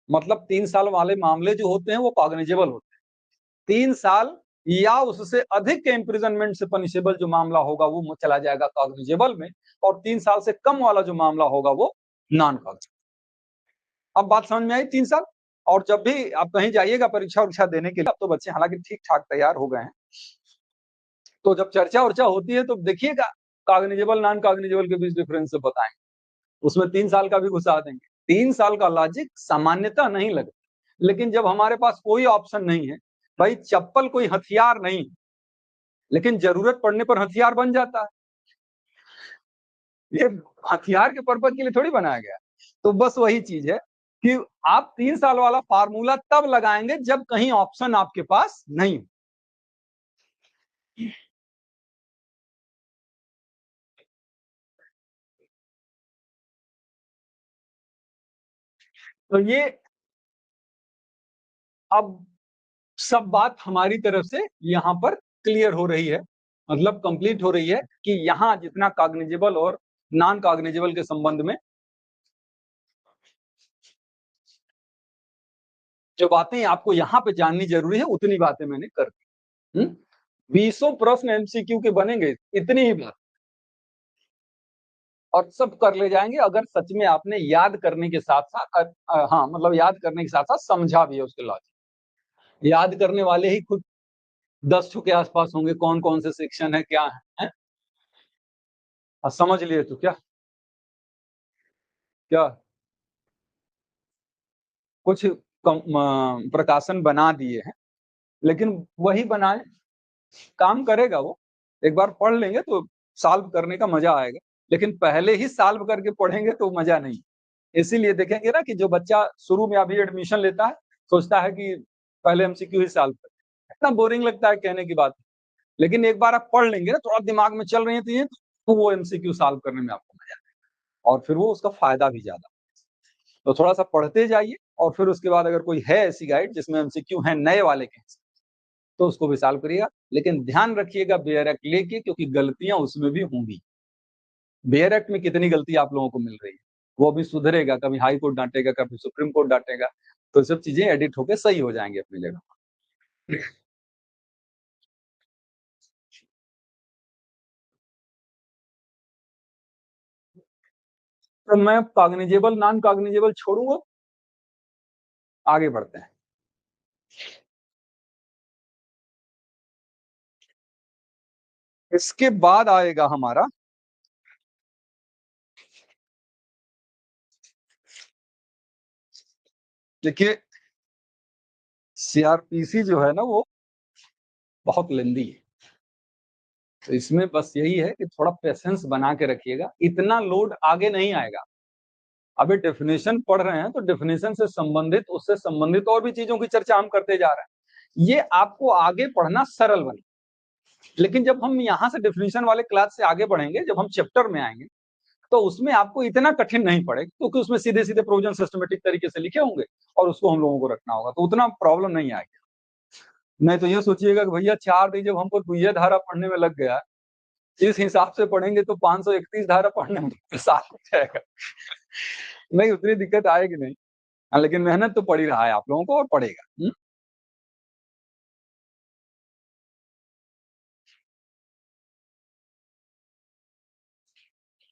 मतलब 3 साल वाले मामले जो होते हैं वो कॉग्निजेबल होते हैं, 3 साल या उससे अधिक के इम्प्रिजनमेंट से पनिशेबल जो मामला होगा वो चला जाएगा कॉग्निजेबल में, और 3 साल से कम वाला जो मामला होगा वो नॉन कॉग्निजेबल। अब बात समझ में आई? 3 साल। और जब भी आप कहीं जाइएगा परीक्षा उरीक्षा देने के लिए, अब तो बच्चे हालांकि ठीक ठाक तैयार हो गए हैं, तो जब चर्चा उर्चा होती है तो देखिएगा कॉग्निजेबल नॉन कॉग्निजेबल के बीच डिफरेंस से बताएंगे, उसमें 3 साल का भी घुसा देंगे। 3 साल का लॉजिक सामान्यतः नहीं लगता, लेकिन जब हमारे पास कोई ऑप्शन नहीं है, भाई चप्पल कोई हथियार नहीं, लेकिन जरूरत पड़ने पर हथियार बन जाता है, ये हथियार के पर्पज के लिए थोड़ी बनाया गया। तो बस वही चीज है कि आप 3 साल वाला फार्मूला तब लगाएंगे जब कहीं ऑप्शन आपके पास नहीं हो। तो ये अब सब बात हमारी तरफ से यहाँ पर क्लियर हो रही है, मतलब कंप्लीट हो रही है कि यहाँ जितना कॉग्निजेबल और नॉन कॉग्निजेबल के संबंध में जो बातें आपको यहाँ पे जाननी जरूरी है उतनी बातें मैंने कर दी। 20 प्रश्न एमसीक्यू के बनेंगे, इतनी ही बात, और सब कर ले जाएंगे अगर सच में आपने याद करने के साथ साथ हाँ मतलब याद करने के साथ साथ समझा भी है उसके लॉजिक। याद करने वाले ही खुद 10 के आसपास होंगे, कौन कौन से सेक्शन है क्या है, और समझ लिए तो क्या क्या कुछ प्रकाशन बना दिए हैं, लेकिन वही बनाए, काम करेगा वो। एक बार पढ़ लेंगे तो सॉल्व करने का मजा आएगा, लेकिन पहले ही सॉल्व करके पढ़ेंगे तो मजा नहीं। इसीलिए देखेंगे ना कि जो बच्चा शुरू में अभी एडमिशन लेता है सोचता है कि पहले एमसीक्यू ही सॉल्व करें, इतना बोरिंग लगता है कहने की बात, लेकिन एक बार आप पढ़ लेंगे ना, थोड़ा दिमाग में चल रही है चीजें, तो वो एमसीक्यू सॉल्व करने में आपको मजा आएगा और फिर वो उसका फायदा भी ज्यादा। तो थोड़ा सा पढ़ते जाइए, और फिर उसके बाद अगर कोई है ऐसी गाइड जिसमें एमसीक्यू है नए वाले के तो उसको भी सॉल्व करिएगा, लेकिन ध्यान रखिएगा बेयर एक्ट लेके, क्योंकि गलतियां उसमें भी होंगी। बेयर एक्ट में कितनी गलती आप लोगों को मिल रही है, वो भी सुधरेगा, कभी हाई कोर्ट डांटेगा, कभी सुप्रीम कोर्ट डांटेगा, तो सब चीजें एडिट होके सही हो जाएंगे अपनी जगह। तो मैं कॉग्निजेबल नॉन कॉग्निजेबल छोड़ूंगा, आगे बढ़ते हैं। इसके बाद आएगा हमारा, देखिए सीआरपीसी जो है ना वो बहुत लेंदी है, तो इसमें बस यही है कि थोड़ा पेशेंस बना के रखिएगा, इतना लोड आगे नहीं आएगा। अभी डेफिनेशन पढ़ रहे हैं तो डेफिनेशन से संबंधित, उससे संबंधित और भी चीजों की चर्चा हम करते जा रहे हैं, ये आपको आगे पढ़ना सरल बने। लेकिन जब हम यहाँ से डेफिनेशन वाले क्लास से आगे बढ़ेंगे, जब हम चैप्टर में आएंगे, तो उसमें आपको इतना कठिन नहीं पड़ेगा, क्योंकि उसमें सीधे सीधे प्रोविजन सिस्टमेटिक तरीके से लिखे होंगे और उसको हम लोगों को रखना होगा, तो उतना प्रॉब्लम नहीं आएगी। नहीं तो ये सोचिएगा कि भैया 4 दिन जब हमको दुइये धारा पढ़ने में लग गया, इस हिसाब से पढ़ेंगे तो 531 धारा पढ़ने में साल हो जाएगा। नहीं, उतनी दिक्कत आएगी नहीं। लेकिन मेहनत तो पड़ ही रहा है आप लोगों को और पड़ेगा।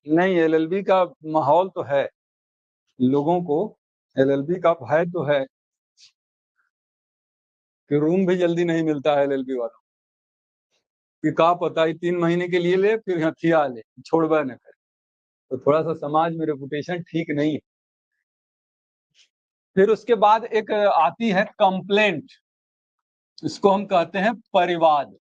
नहीं, एलएलबी का माहौल तो है, लोगों को एलएलबी का भय तो है कि रूम भी जल्दी नहीं मिलता है एलएलबी वालों कि का पता ही 3 महीने के लिए ले, फिर हथिया ले, छोड़वा न करे, तो थोड़ा सा समाज में रेपुटेशन ठीक नहीं है। फिर उसके बाद एक आती है कंप्लेंट, इसको हम कहते हैं परिवाद।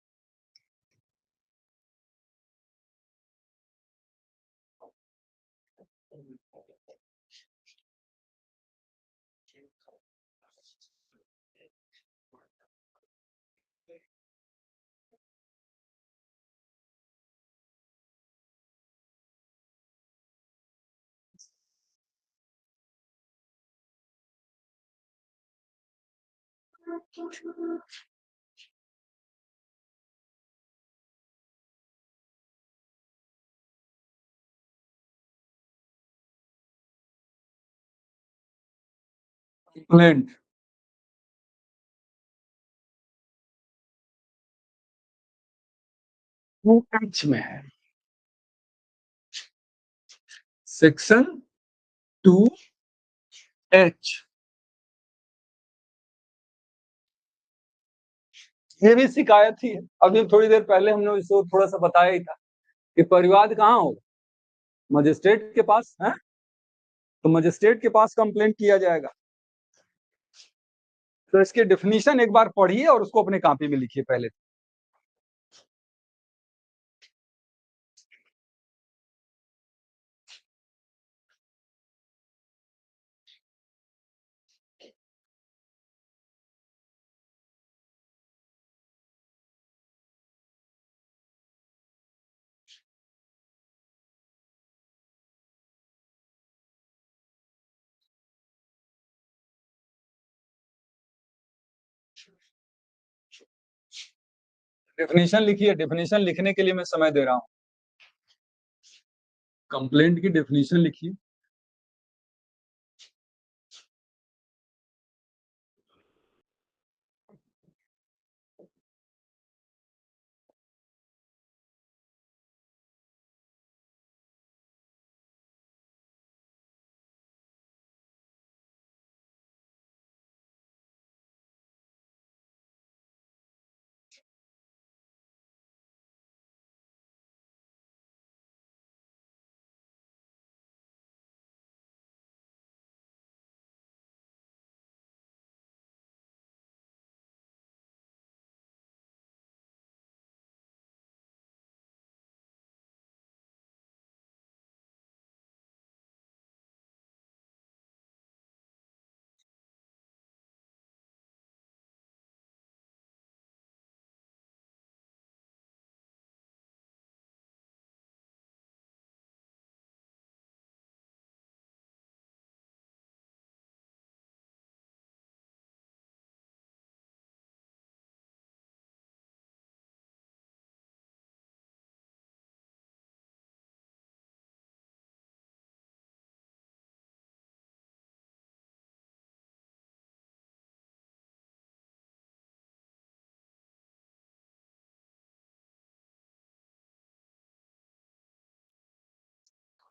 कंप्लेंट एच में है, सेक्शन 2H। ये भी शिकायत ही है। अभी थोड़ी देर पहले हमने इसको थोड़ा सा बताया ही था कि परिवाद कहाँ होगा, मजिस्ट्रेट के पास है, तो मजिस्ट्रेट के पास कंप्लेंट किया जाएगा। तो इसकी डेफिनेशन एक बार पढ़िए और उसको अपने कॉपी में लिखिए पहले। डेफिनेशन लिखिए, डेफिनेशन लिखने के लिए मैं समय दे रहा हूं। कंप्लेंट की डेफिनेशन लिखिए।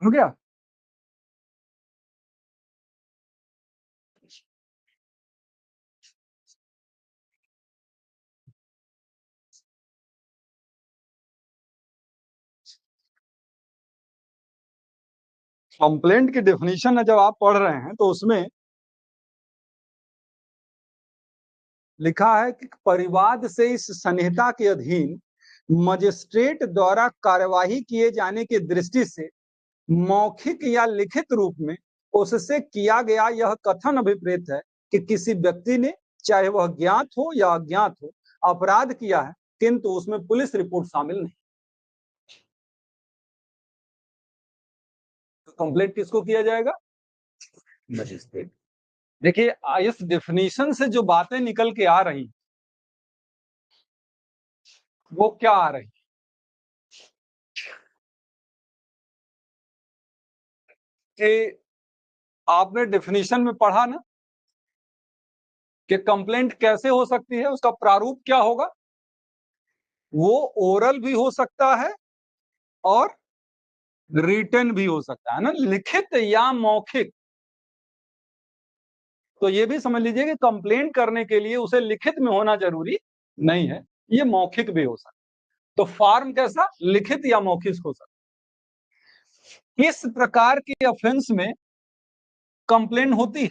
हो गया? कंप्लेंट की डेफिनेशन जब आप पढ़ रहे हैं तो उसमें लिखा है कि परिवाद से इस संहिता के अधीन मजिस्ट्रेट द्वारा कार्यवाही किए जाने की दृष्टि से मौखिक या लिखित रूप में उससे किया गया यह कथन अभिप्रेत है कि किसी व्यक्ति ने, चाहे वह ज्ञात हो या अज्ञात हो, अपराध किया है किंतु उसमें पुलिस रिपोर्ट शामिल नहीं। तो कंप्लेंट किसको किया जाएगा? मजिस्ट्रेट। देखिए इस डेफिनेशन से जो बातें निकल के आ रही वो क्या आ रही, कि आपने डेफिनेशन में पढ़ा ना कि कंप्लेंट कैसे हो सकती है, उसका प्रारूप क्या होगा। वो ओरल भी हो सकता है और रिटन भी हो सकता है ना, लिखित या मौखिक। तो ये भी समझ लीजिए कि कंप्लेंट करने के लिए उसे लिखित में होना जरूरी नहीं है, ये मौखिक भी हो सकता है। तो फॉर्म कैसा, लिखित या मौखिक हो सकता है। इस प्रकार की ऑफेंस में कंप्लेंट होती है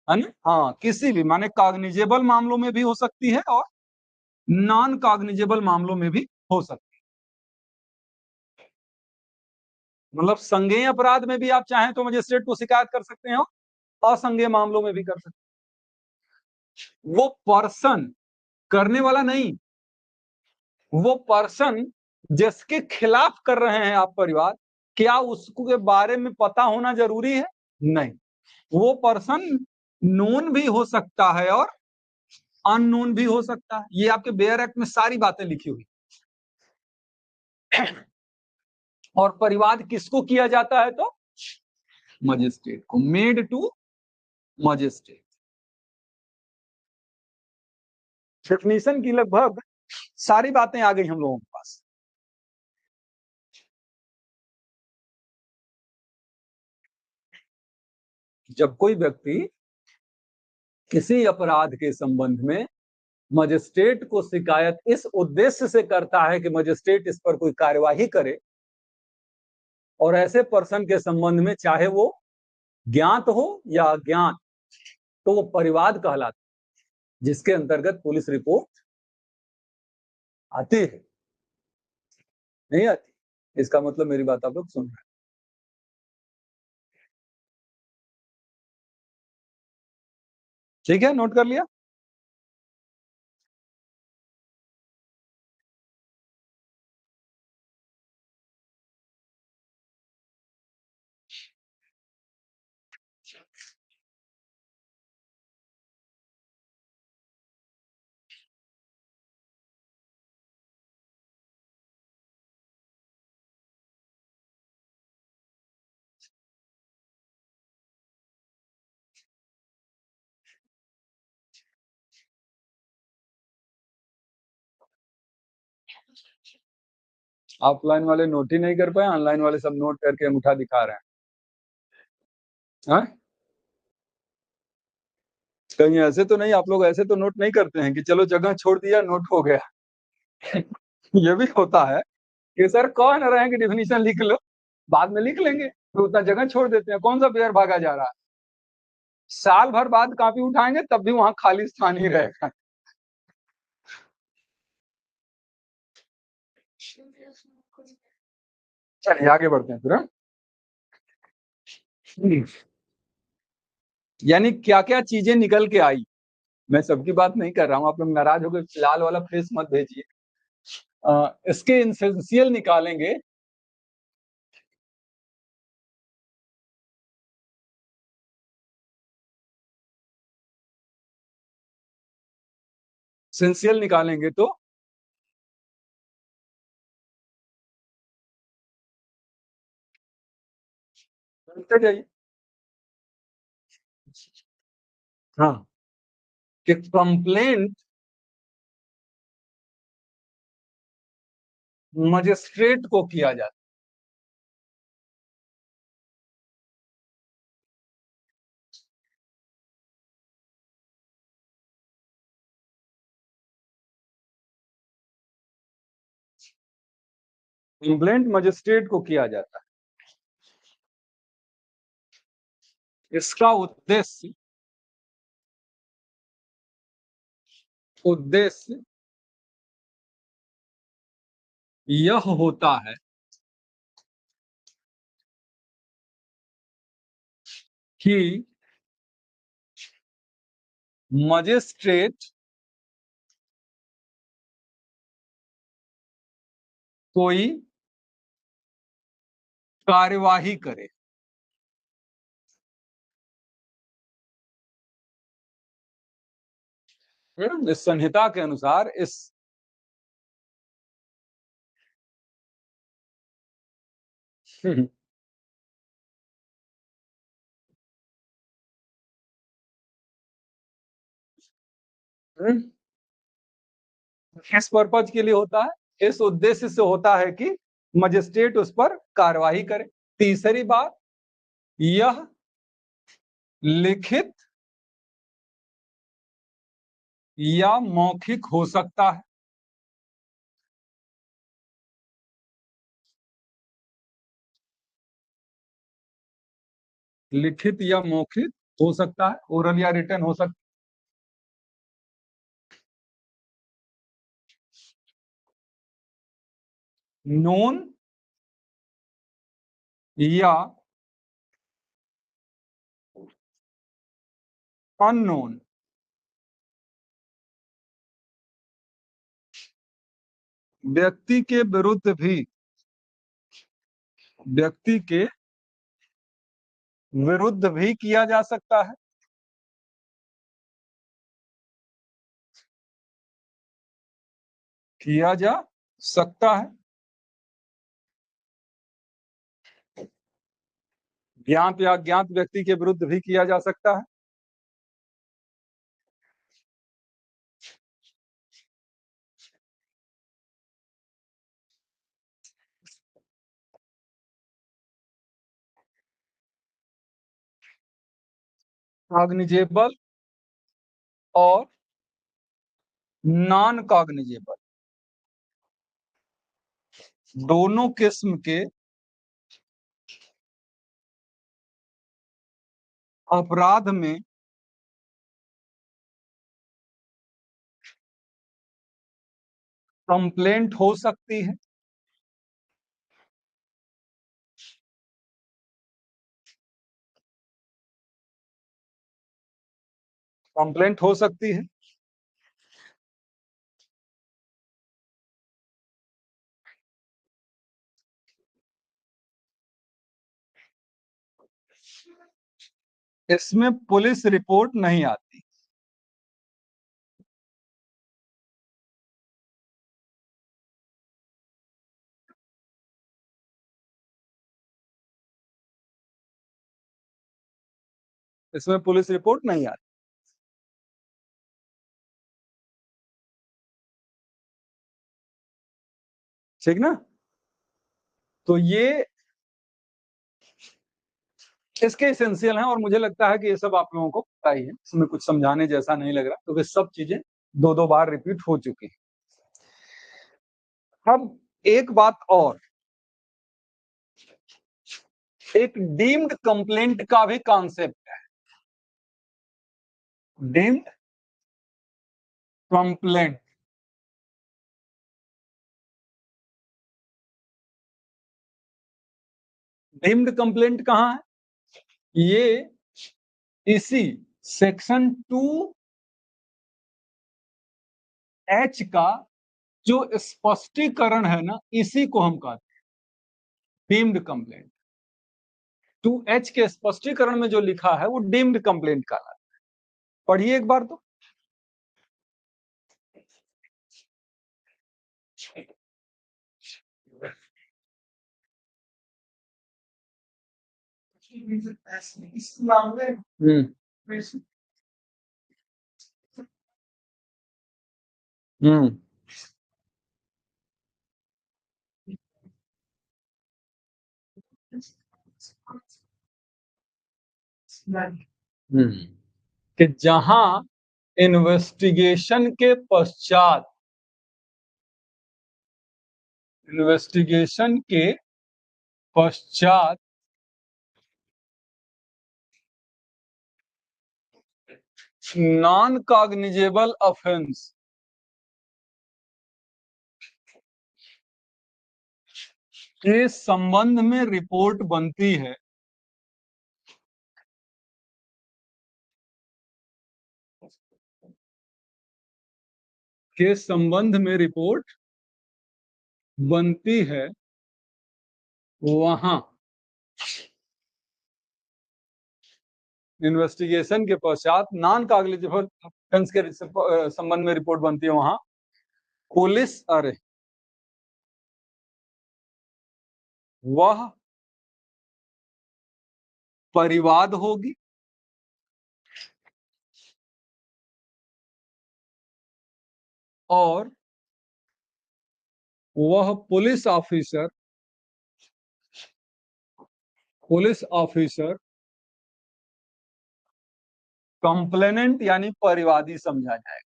ना। हाँ, किसी भी माने कॉग्निजेबल मामलों में भी हो सकती है और नॉन कॉग्निजेबल मामलों में भी हो सकती है। मतलब संज्ञेय अपराध में भी आप चाहें तो मजिस्ट्रेट को शिकायत कर सकते हैं और असंज्ञेय मामलों में भी कर सकते हैं। वो पर्सन करने वाला नहीं, वो पर्सन जिसके खिलाफ कर रहे हैं आप परिवार, क्या उसको के बारे में पता होना जरूरी है? नहीं। वो पर्सन नोन भी हो सकता है और अननोन भी हो सकता है। ये आपके बेयर एक्ट में सारी बातें लिखी हुई। और परिवाद किसको किया जाता है? तो मजिस्ट्रेट को, मेड टू मजिस्ट्रेट। डेफिनेशन की लगभग सारी बातें आ गई हम लोगों के पास। जब कोई व्यक्ति किसी अपराध के संबंध में मजिस्ट्रेट को शिकायत इस उद्देश्य से करता है कि मजिस्ट्रेट इस पर कोई कार्यवाही करे, और ऐसे पर्सन के संबंध में चाहे वो ज्ञात हो या अज्ञात, तो वो परिवाद कहलाता है, जिसके अंतर्गत पुलिस रिपोर्ट आती है। नहीं आती, इसका मतलब मेरी बात आप लोग सुन रहे हैं। ठीक है, नोट कर लिया। ऑफलाइन वाले नोट ही नहीं कर पाए, ऑनलाइन वाले सब नोट करके अंगूठा दिखा रहे हैं। हाँ? कहीं ऐसे तो नहीं, आप लोग ऐसे तो नोट नहीं करते हैं कि चलो जगह छोड़ दिया नोट हो गया। ये भी होता है कि सर कह न रहे हैं कि डिफिनीशन लिख लो, बाद में लिख लेंगे, तो उतना जगह छोड़ देते हैं। कौन सा पेयर भागा जा रहा है? साल भर बाद कॉपी उठाएंगे तब भी वहां खाली स्थान ही रहेगा। चलिए आगे बढ़ते हैं फिर। यानी क्या क्या चीजें निकल के आई, मैं सबकी बात नहीं कर रहा हूं, आप लोग नाराज हो गए, लाल वाला फेस मत भेजिए। इसके इंसेंशियल निकालेंगे। एसेंशियल निकालेंगे तो जाइए। हाँ, कि कंप्लेंट मजिस्ट्रेट को किया जाता है, कंप्लेंट मजिस्ट्रेट को किया जाता है। इसका उद्देश्य उद्देश्य यह होता है कि मजिस्ट्रेट कोई कार्यवाही करे। इस संहिता के अनुसार इस पर्पज के लिए होता है, इस उद्देश्य से होता है कि मजिस्ट्रेट उस पर कार्यवाही करे। तीसरी बात, यह लिखित या मौखिक हो सकता है। लिखित या मौखिक हो सकता है, ओरल या रिटन हो सकता है। नोन या अननोन, व्यक्ति के विरुद्ध भी किया जा सकता है। किया जा सकता है। ज्ञात या अज्ञात व्यक्ति के विरुद्ध भी किया जा सकता है। कॉग्निजेबल और नॉन कॉग्निजेबल, दोनों किस्म के अपराध में कंप्लेंट हो सकती है। कंप्लेंट हो सकती है। इसमें पुलिस रिपोर्ट नहीं आती। इसमें पुलिस रिपोर्ट नहीं आती। ठीक ना? तो ये इसके एसेंशियल हैं और मुझे लगता है कि ये सब आप लोगों को पता ही है, इसमें कुछ समझाने जैसा नहीं लग रहा, क्योंकि सब चीजें दो दो बार रिपीट हो चुकी हैं। अब एक बात और, एक डीम्ड कंप्लेंट का भी कॉन्सेप्ट है। डीम्ड कंप्लेंट, डीम्ड कंप्लेंट कहां है? ये इसी सेक्शन 2H का जो स्पष्टीकरण है ना, इसी को हम कहते हैं डीम्ड कंप्लेंट। 2H के स्पष्टीकरण में जो लिखा है वो डीम्ड कंप्लेंट कहलाता है। पढ़िए एक बार तो। इस मामले में कि जहां इन्वेस्टिगेशन के पश्चात, इन्वेस्टिगेशन के पश्चात नॉन कॉग्निजेबल ऑफेंस के संबंध में रिपोर्ट बनती है, के संबंध में रिपोर्ट बनती है वहां इन्वेस्टिगेशन के पश्चात नॉन कॉग्निजेबल ऑफेंस के संबंध में रिपोर्ट बनती है वहां पुलिस अरे वह परिवाद होगी और वह पुलिस ऑफिसर कंप्लेनेंट यानी परिवादी समझा जाएगा।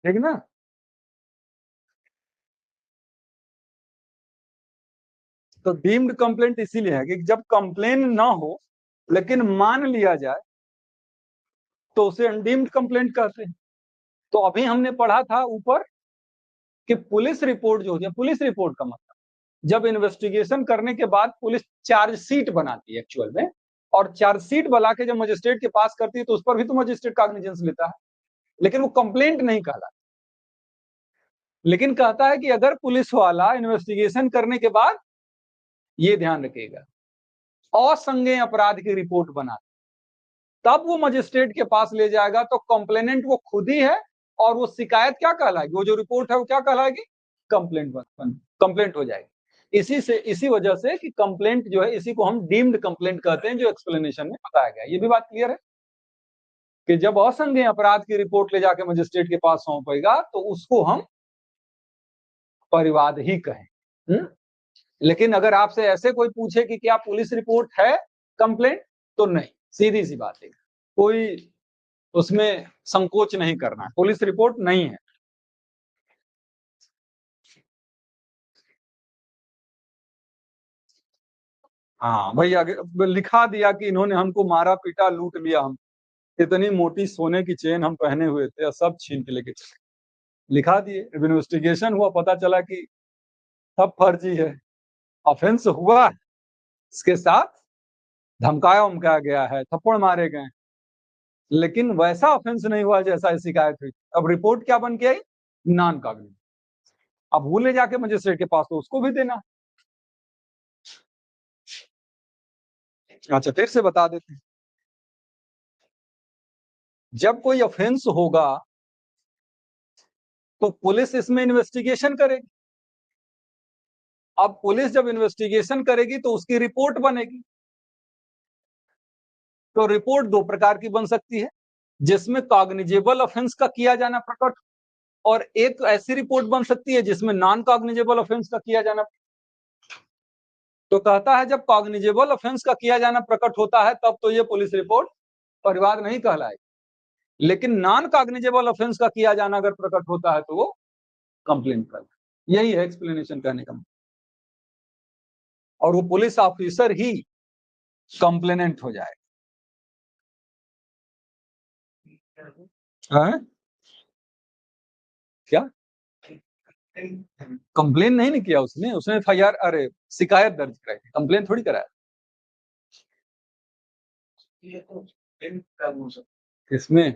ठीक ना? तो डीम्ड कंप्लेंट इसीलिए है कि जब कंप्लेन ना हो लेकिन मान लिया जाए तो उसे अनडीम्ड कंप्लेंट कहते हैं। तो अभी हमने पढ़ा था ऊपर कि पुलिस रिपोर्ट जो होती है, पुलिस रिपोर्ट का मतलब जब इन्वेस्टिगेशन करने के बाद पुलिस चार्जशीट बनाती है एक्चुअल में, और चार्जशीट बना के जब मजिस्ट्रेट के पास करती है तो उस पर भी तो मजिस्ट्रेट कॉग्निजेंस लेता है, लेकिन वो कंप्लेंट नहीं कहलाता। लेकिन कहता है कि अगर पुलिस वाला इन्वेस्टिगेशन करने के बाद, ये ध्यान रखिएगा, असंज्ञेय अपराध की रिपोर्ट बना तब वो मजिस्ट्रेट के पास ले जाएगा तो कंप्लेनेंट वो खुद ही है, और वो शिकायत क्या कहलाएगी, वो जो रिपोर्ट है वो क्या कहलाएगी, कंप्लेंट हो जाएगी। इसी वजह से कि कंप्लेंट जो है, इसी को हम डीम्ड कंप्लेंट कहते हैं, जो एक्सप्लेनेशन में बताया गया। ये भी बात क्लियर है कि जब असंज्ञेय अपराध की रिपोर्ट ले जाके मजिस्ट्रेट के पास सौंपेगा तो उसको हम परिवाद ही कहें। लेकिन अगर आपसे ऐसे कोई पूछे कि क्या पुलिस रिपोर्ट है कंप्लेंट, तो नहीं, सीधी सी बात है, कोई उसमें संकोच नहीं करना, पुलिस रिपोर्ट नहीं है। हाँ भैया, लिखा दिया कि इन्होंने हमको मारा पीटा लूट लिया, हम इतनी मोटी सोने की चेन हम पहने हुए थे और सब छीन के लेके चले, लिखा दिए। इन्वेस्टिगेशन हुआ, पता चला कि सब फर्जी है, ऑफेंस हुआ, इसके साथ धमकाया उमकाया गया है, थप्पड़ मारे गए, लेकिन वैसा ऑफेंस नहीं हुआ जैसा शिकायत हुई। अब रिपोर्ट क्या बन के आई, नॉन कॉग्निजेबल। अब वो ले जाके मजिस्ट्रेट के पास तो उसको भी देना। अच्छा, फिर से बता देते हैं, जब कोई ऑफेंस होगा तो पुलिस इसमें इन्वेस्टिगेशन करेगी। अब पुलिस जब इन्वेस्टिगेशन करेगी तो उसकी रिपोर्ट बनेगी। तो रिपोर्ट दो प्रकार की बन सकती है, जिसमें कॉग्निजेबल ऑफेंस का किया जाना प्रकट, और एक ऐसी रिपोर्ट बन सकती है जिसमें नॉन कॉग्निजेबल ऑफेंस का किया जाना। तो कहता है जब कॉग्निजेबल ऑफेंस का किया जाना प्रकट होता है तब तो ये पुलिस रिपोर्ट परिवाद नहीं कहलाएगी, लेकिन नॉन कॉग्निजेबल ऑफेंस का किया जाना अगर प्रकट होता है तो वो कंप्लेंट कर। यही है एक्सप्लेनेशन करने का, और वो पुलिस ऑफिसर ही कंप्लेनेंट हो जाए। क्या कंप्लेन नहीं किया उसने, उसने एफआईआर, अरे शिकायत दर्ज कराई थी, कंप्लेन थोड़ी कराया। किसमें?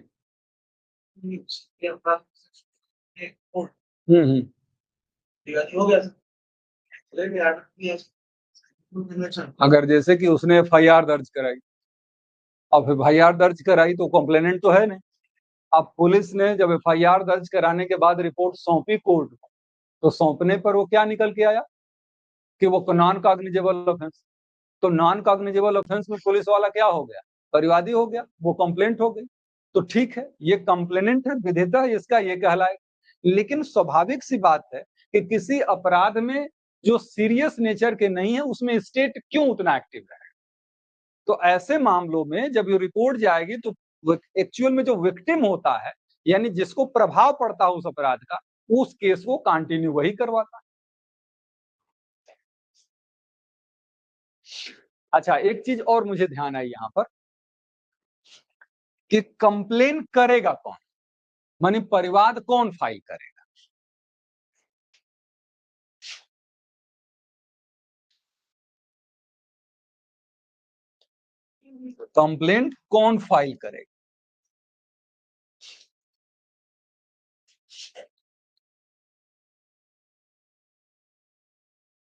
अगर जैसे कि उसने एफआईआर दर्ज कराई, अब एफआईआर दर्ज कराई तो कंप्लेनेंट तो है नहीं। अब पुलिस ने जब एफआईआर दर्ज कराने के बाद रिपोर्ट सौंपी कोर्ट को, तो सौंपने पर वो क्या निकल के आया कि वो नॉन कॉग्निजेबल ऑफेंस। तो नॉन कॉग्निजेबल ऑफेंस में पुलिस वाला क्या हो गया, परिवादी हो गया, वो कंप्लेंट हो गई। तो ठीक है, ये कंप्लेनेंट है, विधेयता है इसका, ये कहलाएगा। लेकिन स्वाभाविक सी बात है कि किसी अपराध में जो सीरियस नेचर के नहीं है उसमें स्टेट क्यों उतना एक्टिव है। तो ऐसे मामलों में जब ये रिपोर्ट जाएगी तो एक्चुअल में जो विक्टिम होता है, यानी जिसको प्रभाव पड़ता है उस अपराध का, उस केस को कंटिन्यू वही करवाता है। अच्छा, एक चीज और मुझे ध्यान आई यहां पर कि कंप्लेन करेगा कौन। मानी परिवाद कौन फाइल करेगा? कंप्लेंट कौन फाइल करेगा?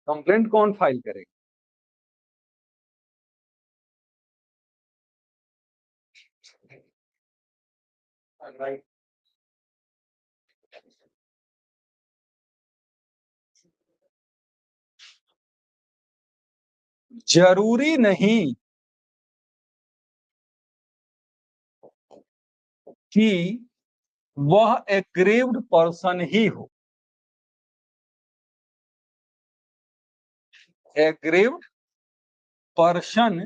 कंप्लेंट कौन फाइल करेगा? राइट। जरूरी नहीं कि वह एग्रीव्ड पर्सन ही हो। एग्रीव्ड पर्सन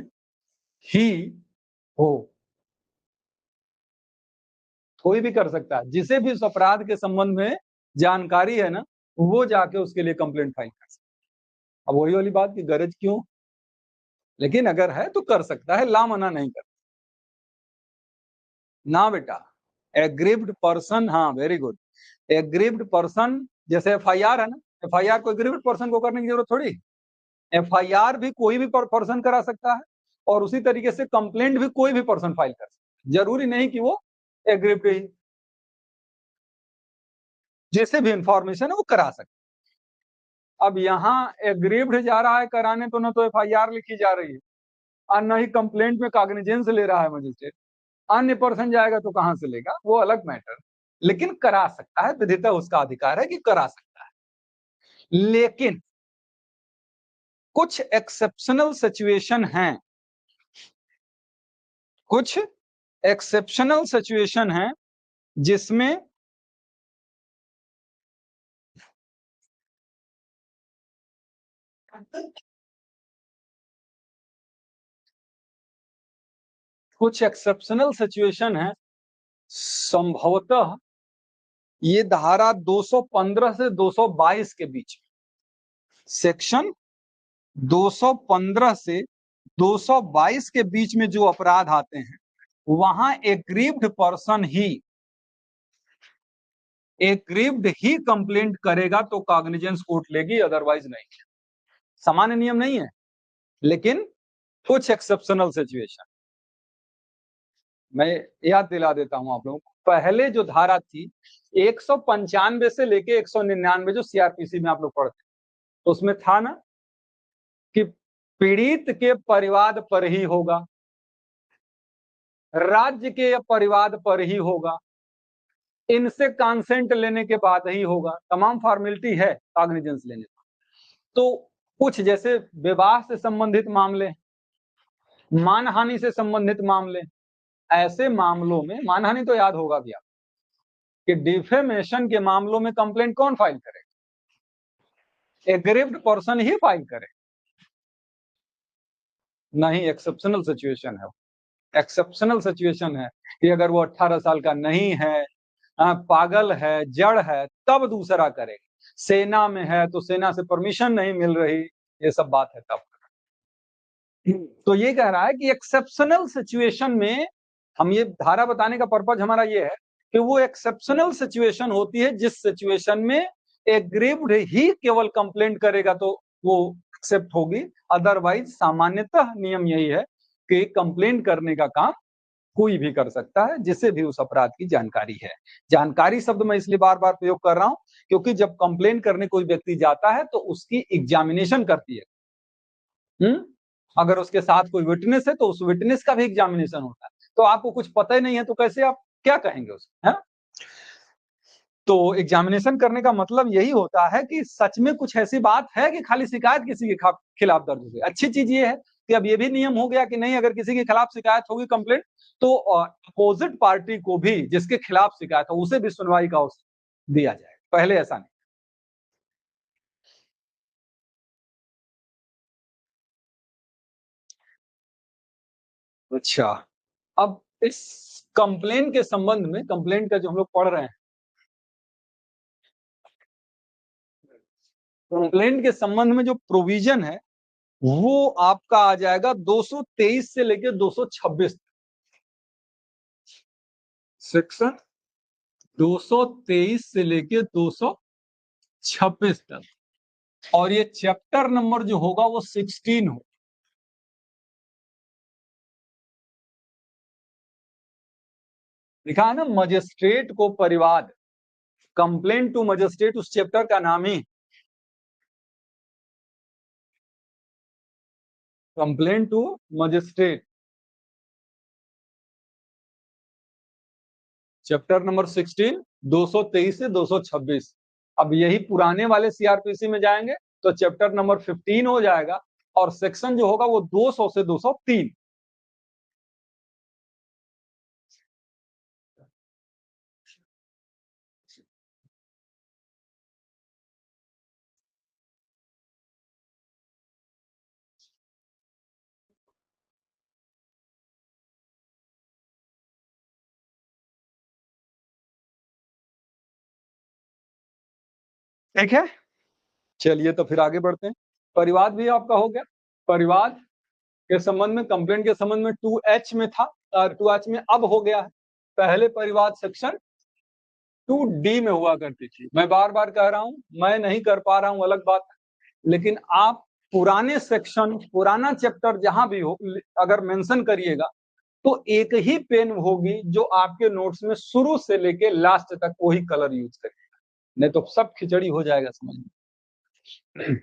ही हो, कोई भी कर सकता है। जिसे भी उस अपराध के संबंध में जानकारी है ना, वो जाके उसके लिए कंप्लेंट फाइल कर सकता है। अब वही वाली बात की गरज क्यों, लेकिन अगर है तो कर सकता है, ला मना नहीं कर ना बेटा। एग्रीव्ड पर्सन, हाँ वेरी गुड। एग्रीव्ड पर्सन, जैसे एफआईआर है ना, एफआईआर को एग्रीव्ड पर्सन को करने की जरूरत थोड़ी। एफआईआर भी कोई भी पर्सन करा सकता है, और उसी तरीके से कंप्लेंट भी कोई भी पर्सन फाइल कर सकता है। जरूरी नहीं कि वो एग्रीव्ड ही, जैसे भी इंफॉर्मेशन है वो करा सकता है। अब यहाँ एग्रीव्ड जा रहा है कराने, तो ना तो एफआईआर लिखी जा रही है और न ही कंप्लेंट में कॉग्निजेंस ले रहा है मजिस्ट्रेट। अन्य पर्सन जाएगा तो कहां से लेगा, वो अलग मैटर। लेकिन करा सकता है, विधिता उसका अधिकार है कि करा सकता है। लेकिन कुछ एक्सेप्शनल सिचुएशन हैं, कुछ एक्सेप्शनल सिचुएशन है जिसमें कुछ एक्सेप्शनल सिचुएशन है, संभवतः ये धारा 215 से 222 के बीच, सेक्शन 215 से 222 के बीच में जो अपराध आते हैं, वहां एग्रीव्ड पर्सन ही, एग्रीव्ड ही कंप्लेंट करेगा तो कॉग्निजेंस कोर्ट लेगी, अदरवाइज नहीं। सामान्य नियम नहीं है, लेकिन कुछ एक्सेप्शनल सिचुएशन मैं याद दिला देता हूं आप लोगों को। पहले जो धारा थी 195 से लेके 199, जो सीआरपीसी में आप लोग पढ़ते, तो उसमें था ना कि पीड़ित के परिवाद पर ही होगा, राज्य के परिवाद पर ही होगा, इनसे कंसेंट लेने के बाद ही होगा, तमाम फॉर्मेलिटी है कॉग्निजेंस लेने का। तो कुछ जैसे विवाह से संबंधित मामले, मानहानि से संबंधित मामले, ऐसे मामलों में, मानहानि तो याद होगा भी आप कि डिफेमेशन के मामलों में कंप्लेंट कौन फाइल करेगा? एग्रीव्ड पर्सन ही फाइल करे। नहीं, एक्सेप्शनल सिचुएशन है, एक्सेप्शनल सिचुएशन है कि अगर वो 18 साल का नहीं है, पागल है, जड़ है, तब दूसरा करेगा। सेना में है तो सेना से परमिशन नहीं मिल रही, ये सब बात है तब। तो ये कह रहा है कि एक्सेप्शनल सिचुएशन में, हम ये धारा बताने का पर्पज हमारा ये है कि वो एक्सेप्शनल सिचुएशन होती है जिस सिचुएशन में एग्रीव्ड ही केवल कंप्लेंट करेगा तो वो एक्सेप्ट होगी, अदरवाइज सामान्यतः नियम यही है कि कंप्लेंट करने का काम कोई भी कर सकता है जिसे भी उस अपराध की जानकारी है। जानकारी शब्द मैं इसलिए बार बार प्रयोग कर रहा हूं क्योंकि जब कंप्लेंट करने कोई व्यक्ति जाता है तो उसकी एग्जामिनेशन करती है। अगर उसके साथ कोई विटनेस है तो उस विटनेस का भी एग्जामिनेशन होता है। तो आपको कुछ पता ही नहीं है तो कैसे आप क्या कहेंगे उसको, है? तो एग्जामिनेशन करने का मतलब यही होता है कि सच में कुछ ऐसी बात है कि खाली शिकायत किसी के खिलाफ दर्ज हो गई। अच्छी चीज ये है कि अब ये भी नियम हो गया कि नहीं, अगर किसी के खिलाफ शिकायत होगी, कंप्लेंट, तो अपोजिट पार्टी को भी, जिसके खिलाफ शिकायत हो, उसे भी सुनवाई का अवसर दिया जाए। पहले ऐसा नहीं। अच्छा, अब इस कंप्लेंट के संबंध में, कंप्लेंट का जो हम लोग पढ़ रहे हैं, कंप्लेंट के संबंध में जो प्रोविजन है वो आपका आ जाएगा 223 से लेकर 226 सेक्शन 223 से लेके 226 तक, और ये चैप्टर नंबर जो होगा वो 16 हो। लिखा है ना मजिस्ट्रेट को परिवाद, कंप्लेंट टू मजिस्ट्रेट उस चैप्टर का नाम ही, complaint to magistrate, chapter number 16, 223 से 226। अब यही पुराने वाले सीआरपीसी में जाएंगे तो चैप्टर नंबर 15 हो जाएगा, और सेक्शन जो होगा वो 200 से 203। ठीक है, चलिए तो फिर आगे बढ़ते हैं। परिवाद भी आपका हो गया। परिवाद के संबंध में, कंप्लेंट के संबंध में 2H में था, 2H में अब हो गया है। पहले परिवाद सेक्शन 2D में हुआ करती थी। मैं बार बार कह रहा हूं, मैं नहीं कर पा रहा हूं अलग बात, लेकिन आप पुराने सेक्शन, पुराना चैप्टर जहां भी हो अगर मेंशन करिएगा तो एक ही पेन होगी जो आपके नोट्स में शुरू से लेके लास्ट तक वही कलर यूज करिएगा, नहीं तो सब खिचड़ी हो जाएगा समझ में।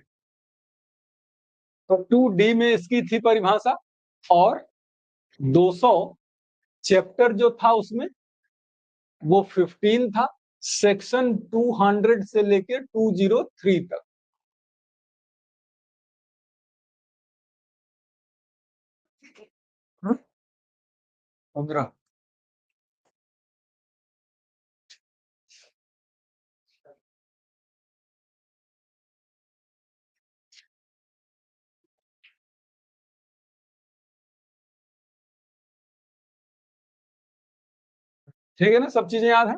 तो 2D में इसकी थी परिभाषा, और 200 चैप्टर जो था उसमें वो 15 था, सेक्शन 200 से लेके 203 तक। हाँ? 15। ठीक है ना, सब चीजें याद है।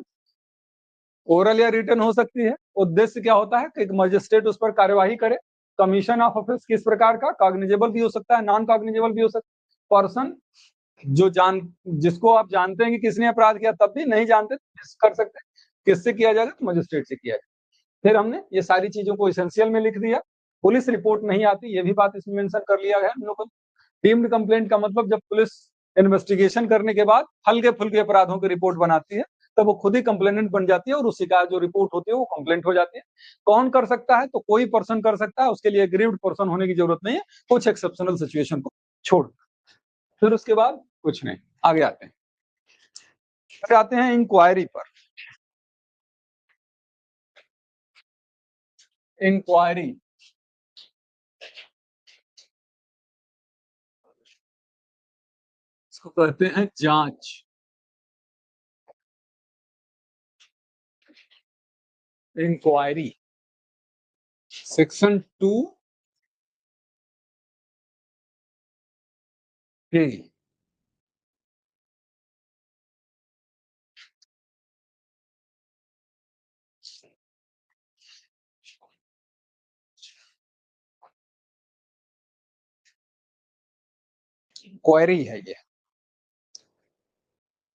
ओरल या रिटर्न हो सकती है। उद्देश्य क्या होता है कि मजिस्ट्रेट उस पर कार्यवाही करे। कमीशन ऑफ ऑफिस किस प्रकार का, कॉग्निजेबल भी हो सकता है, नॉन कॉग्निजेबल भी हो सकता है। पर्सन जो जिसको आप जानते हैं कि किसने अपराध किया तब भी नहीं जानते कर सकते हैं। किससे किया जाएगा, तो मजिस्ट्रेट से किया जाएगा। फिर हमने ये सारी चीजों को इसेंशियल में लिख दिया। पुलिस रिपोर्ट नहीं आती, ये भी बात इसमें मेंशन कर लिया गया हम लोग को। डीम्ड कंप्लेंट का मतलब जब पुलिस इन्वेस्टिगेशन करने के बाद हल्के फुल्के अपराधों की रिपोर्ट बनाती है तब वो खुद ही कंप्लेनेंट बन जाती है, और उस शिकायत जो रिपोर्ट होती है वो कंप्लेंट हो जाती है। कौन कर सकता है, तो कोई पर्सन कर सकता है, उसके लिए एग्रीव्ड पर्सन होने की जरूरत नहीं है, कुछ एक्सेप्शनल सिचुएशन को छोड़। फिर उसके बाद कुछ नहीं, आगे आते हैं। फिर आते हैं इंक्वायरी पर। इंक्वायरी इसको कहते हैं जांच। इंक्वायरी सेक्शन 2 क्वेरी है ये।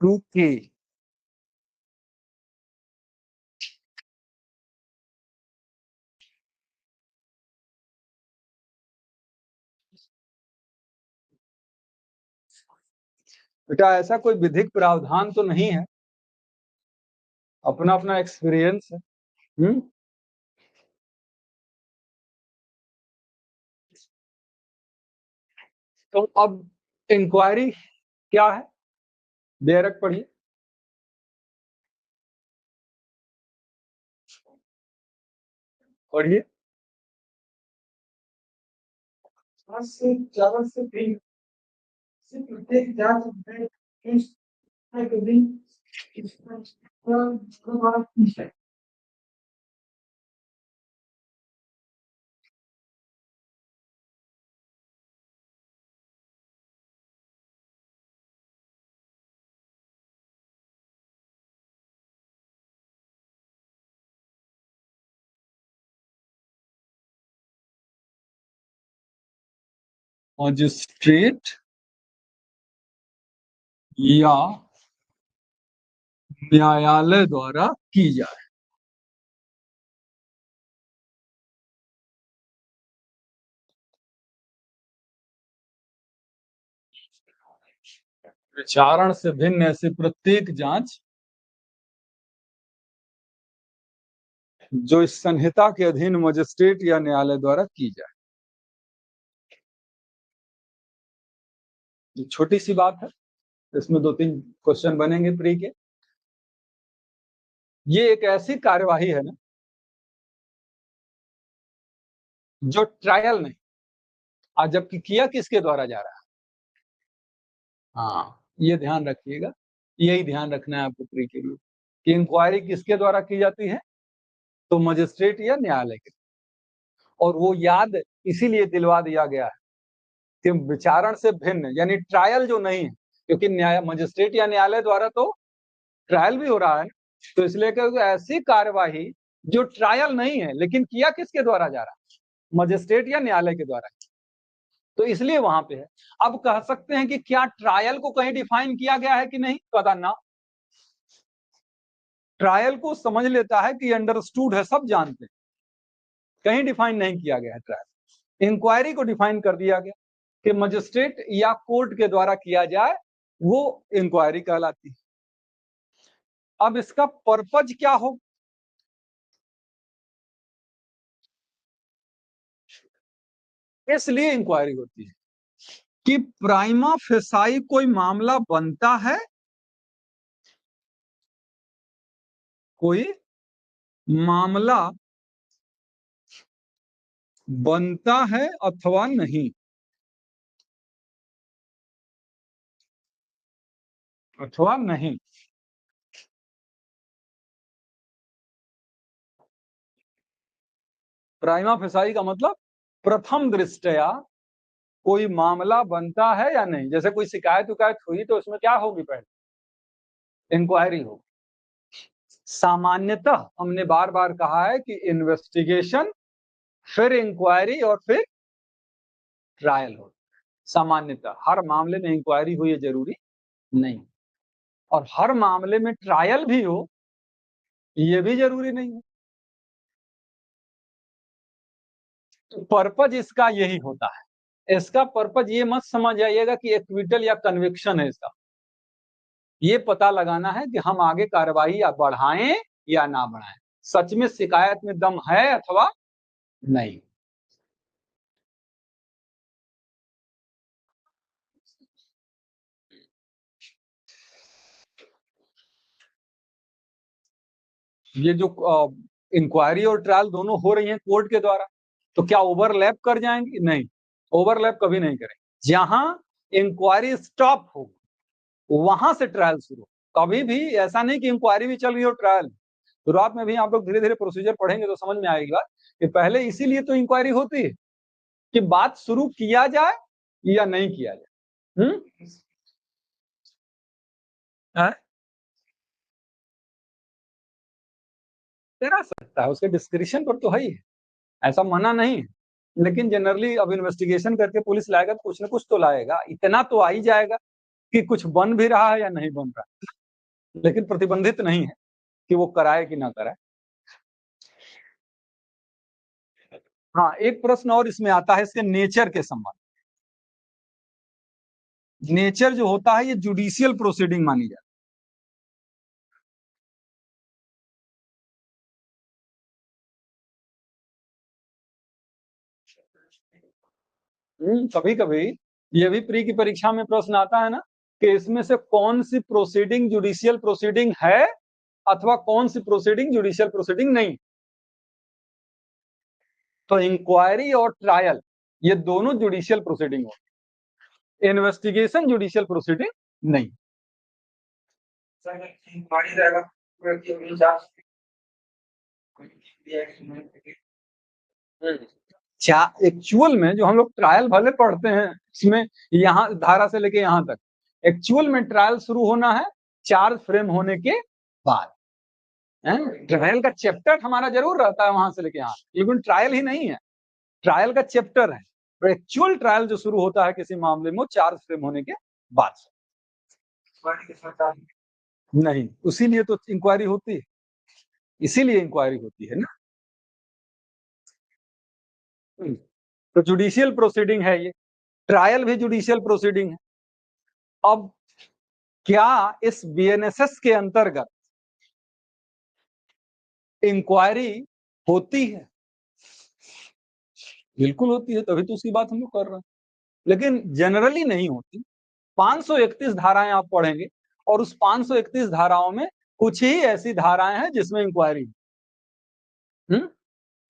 2K बेटा ऐसा कोई विधिक प्रावधान तो नहीं है, अपना अपना एक्सपीरियंस है। तो अब इंक्वायरी क्या है, डायरेक्ट पढ़िए। पढ़िए। 5 से 4 से 3 से प्रत्येक जांच में इस के दिन मजिस्ट्रेट या न्यायालय द्वारा की जाए। विचारण से भिन्न ऐसी प्रत्येक जांच जो इस संहिता के अधीन मजिस्ट्रेट या न्यायालय द्वारा की जाए। ये छोटी सी बात है, इसमें 2-3 क्वेश्चन बनेंगे प्री के। ये एक ऐसी कार्यवाही है ना जो ट्रायल नहीं, और जबकि किया किसके द्वारा जा रहा है। हाँ, ये ध्यान रखिएगा, यही ध्यान रखना है आपको प्री के लिए कि इंक्वायरी किसके द्वारा की जाती है, तो मजिस्ट्रेट या न्यायालय के। और वो याद इसीलिए दिलवा दिया गया है कि विचारण से भिन्न यानी ट्रायल जो नहीं है, क्योंकि न्याय मजिस्ट्रेट या न्यायालय द्वारा तो ट्रायल भी हो रहा है, तो इसलिए क्योंकि ऐसी कार्यवाही जो ट्रायल नहीं है लेकिन किया किसके द्वारा जा रहा है, मजिस्ट्रेट या न्यायालय के द्वारा, तो इसलिए वहां पे है। अब कह सकते हैं कि क्या ट्रायल को कहीं डिफाइन किया गया है कि नहीं, पता ना। ट्रायल को समझ लेता है कि अंडरस्टूड है, सब जानते हैं, कहीं डिफाइन नहीं किया गया है ट्रायल। इंक्वायरी को डिफाइन कर दिया गया कि मजिस्ट्रेट या कोर्ट के द्वारा किया जाए, वो इंक्वायरी कहलाती है। अब इसका पर्पज क्या हो, इसलिए इंक्वायरी होती है कि प्राइमा फेसाई कोई मामला बनता है, कोई मामला बनता है अथवा नहीं, अथवा नहीं। प्राइमा फेसाई का मतलब प्रथम दृष्टया कोई मामला बनता है या नहीं। जैसे कोई शिकायत उकायत हुई तो उसमें क्या होगी, पहले इंक्वायरी होगी। सामान्यतः हमने बार बार कहा है कि इन्वेस्टिगेशन, फिर इंक्वायरी और फिर ट्रायल हो। सामान्यतः हर मामले में इंक्वायरी हो ये जरूरी नहीं, और हर मामले में ट्रायल भी हो ये भी जरूरी नहीं है। तो पर्पज इसका यही होता है। इसका पर्पज ये मत समझ आइएगा कि एक्विटल या कन्विक्शन है, इसका ये पता लगाना है कि हम आगे कार्रवाई या बढ़ाएं या ना बढ़ाएं, सच में शिकायत में दम है अथवा नहीं। ये जो इंक्वायरी और ट्रायल दोनों हो रही हैं कोर्ट के द्वारा, तो क्या ओवरलैप कर जाएंगी, नहीं, ओवरलैप कभी नहीं करेंगे। जहां इंक्वायरी स्टॉप हो वहां से ट्रायल शुरू। कभी भी ऐसा नहीं कि इंक्वायरी भी चल रही हो ट्रायल, शुरुआत में भी आप लोग धीरे धीरे प्रोसीजर पढ़ेंगे तो समझ में आएगी बात कि पहले इसीलिए तो इंक्वायरी होती है कि बात शुरू किया जाए या नहीं किया जाए। करा सकता है, उसके डिस्क्रिप्शन पर तो है ही है, ऐसा मना नहीं है। लेकिन जनरली अब इन्वेस्टिगेशन करके पुलिस लाएगा तो कुछ ना कुछ तो लाएगा, इतना तो आ ही जाएगा कि कुछ बन भी रहा है या नहीं बन रहा, लेकिन प्रतिबंधित नहीं है कि वो कराए कि ना कराए। हाँ, एक प्रश्न और इसमें आता है इसके नेचर के संबंध। नेचर जो होता है ये जुडिशियल प्रोसीडिंग मानी जाती है। कभी कभी ये भी प्री की परीक्षा में प्रश्न आता है ना कि इसमें से कौन सी प्रोसीडिंग जुडिशियल प्रोसीडिंग है अथवा कौन सी प्रोसीडिंग जुडिशियल प्रोसीडिंग नहीं। तो इंक्वायरी और ट्रायल ये दोनों जुडिशियल प्रोसीडिंग हो, इन्वेस्टिगेशन जुडिशियल प्रोसीडिंग नहीं। एक्चुअल में जो हम लोग ट्रायल भले पढ़ते हैं इसमें यहाँ धारा से लेके यहाँ तक, एक्चुअल में ट्रायल शुरू होना है चार्ज फ्रेम होने के बाद। ट्रायल का चैप्टर हमारा जरूर रहता है वहां से लेके यहाँ, लेकिन ट्रायल ही नहीं है, ट्रायल का चैप्टर है। तो एक्चुअल ट्रायल जो शुरू होता है किसी मामले में चार्ज फ्रेम होने के बाद। नहीं, उसीलिए तो इंक्वायरी होती है, इसीलिए इंक्वायरी होती है ना। तो जुडिशियल प्रोसीडिंग है ये, ट्रायल भी जुडिशियल प्रोसीडिंग है। अब क्या इस बीएनएसएस के अंतर्गत इंक्वायरी होती है? बिल्कुल होती है, तभी तो उसकी बात हम लोग कर रहे हैं, लेकिन जनरली नहीं होती। 531 धाराएं आप पढ़ेंगे और उस 531 धाराओं में कुछ ही ऐसी धाराएं हैं जिसमें इंक्वायरी।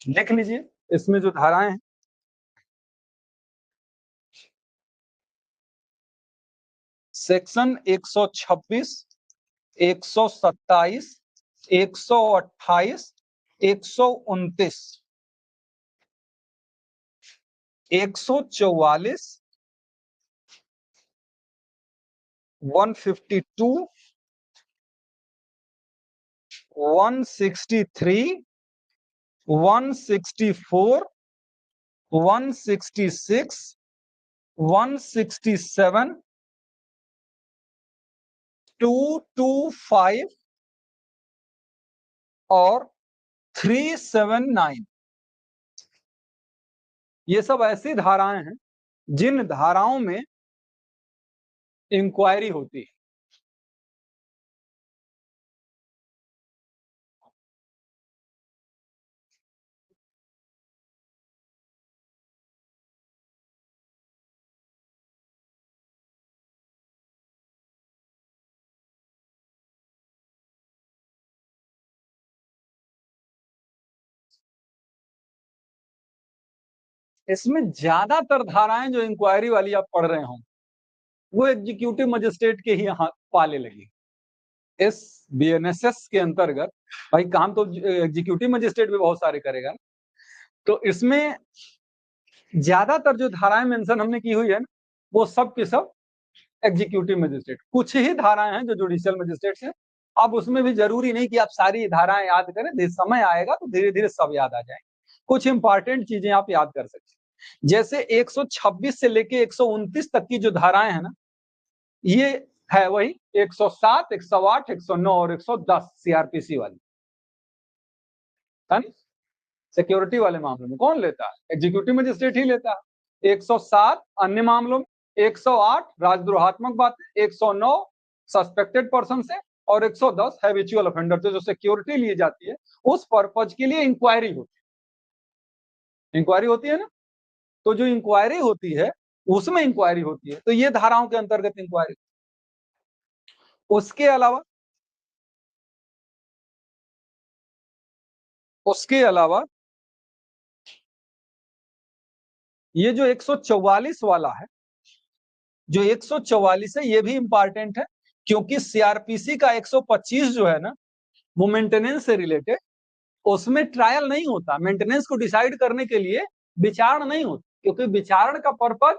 लिख लीजिए इसमें जो धाराएं हैं, सेक्शन 126, 127, 128, 129, 144, 152, 163, 164, 166, 167, 225 और 379, ये सब ऐसी धाराएं हैं जिन धाराओं में इंक्वायरी होती है। इसमें ज्यादातर धाराएं जो इंक्वायरी वाली आप पढ़ रहे हो वो एग्जीक्यूटिव मजिस्ट्रेट के ही यहाँ पाले लगी। इस बीएनएसएस के अंतर्गत भाई काम तो एग्जीक्यूटिव मजिस्ट्रेट भी बहुत सारे करेगा, तो इसमें ज्यादातर जो धाराएं मेंशन हमने की हुई है ना, वो सब के सब एग्जीक्यूटिव मजिस्ट्रेट। कुछ ही धाराएं हैं जो जुडिशियल मजिस्ट्रेट हैं। अब उसमें भी जरूरी नहीं कि आप सारी धाराएं याद करें, समय आएगा तो धीरे धीरे सब याद आ जाएंगे। कुछ इंपॉर्टेंट चीजें आप याद कर सकते हैं, जैसे 126 से लेके 129 तक की जो धाराएं हैं ना, ये है वही 107, 108, 109 और 110 सीआरपीसी वाली है ना। सिक्योरिटी वाले मामलों में कौन लेता है? एग्जीक्यूटिव मजिस्ट्रेट ही लेता है। 107 अन्य मामलों में, 108 राजद्रोहात्मक बातें, 109 सस्पेक्टेड पर्सन से और 110 हैबिचुअल ऑफेंडर से जो सिक्योरिटी ली जाती है उस पर्पज के लिए इंक्वायरी होती है। इंक्वायरी होती है ना, तो जो इंक्वायरी होती है उसमें इंक्वायरी होती है, तो ये धाराओं के अंतर्गत इंक्वायरी। उसके अलावा ये जो 144 वाला है, जो 144 है ये भी इंपॉर्टेंट है, क्योंकि सीआरपीसी का 125 जो है ना वो मेंटेनेंस से रिलेटेड, उसमें ट्रायल नहीं होता। मेंटेनेंस को डिसाइड करने के लिए विचारण नहीं होता, क्योंकि विचारण का पर्पज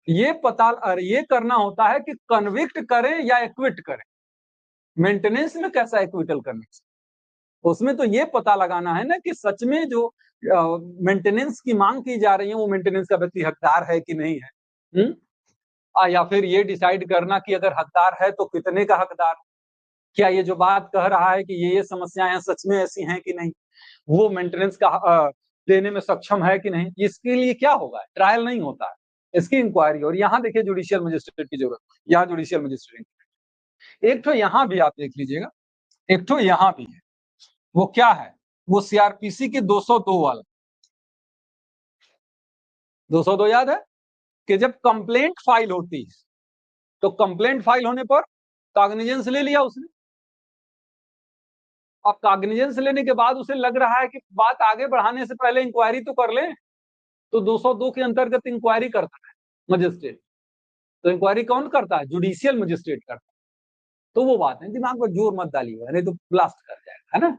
ये करना होता है कि कन्विक्ट करें या एक्विट करें। मेंटेनेंस में कैसा एक्विटल करने से, उसमें तो ये पता लगाना है ना कि सच में जो मेंटेनेंस की मांग की जा रही है वो मेंटेनेंस का व्यक्ति हकदार है कि नहीं है। या फिर ये डिसाइड करना कि अगर हकदार है तो कितने का हकदार, क्या ये जो बात कह रहा है कि ये समस्याएं सच में ऐसी हैं कि नहीं, वो मेंटेनेंस का देने में सक्षम है कि नहीं। इसके लिए क्या होगा, ट्रायल नहीं होता है, इसकी इंक्वायरी। और यहाँ देखिए जुडिशियल मजिस्ट्रेट की जरूरत, यहाँ जुडिशियल मजिस्ट्रेट एक तो यहाँ भी आप देख लीजिएगा, एक तो यहाँ भी है। वो क्या है, वो सीआरपीसी के 202 वाला। 202 याद है कि जब कंप्लेंट फाइल होती है तो कंप्लेंट फाइल होने पर कॉग्निजेंस ले लिया उसने। अब कॉग्निजेंस लेने के बाद उसे लग रहा है कि बात आगे बढ़ाने से पहले इंक्वायरी तो कर लें, तो 202 के अंतर्गत इंक्वायरी करता है मजिस्ट्रेट। तो इंक्वायरी कौन करता है? जुडिशियल मजिस्ट्रेट करता है। तो वो बात है, दिमाग पर जोर मत डालिएगा नहीं तो ब्लास्ट कर जाएगा, है ना।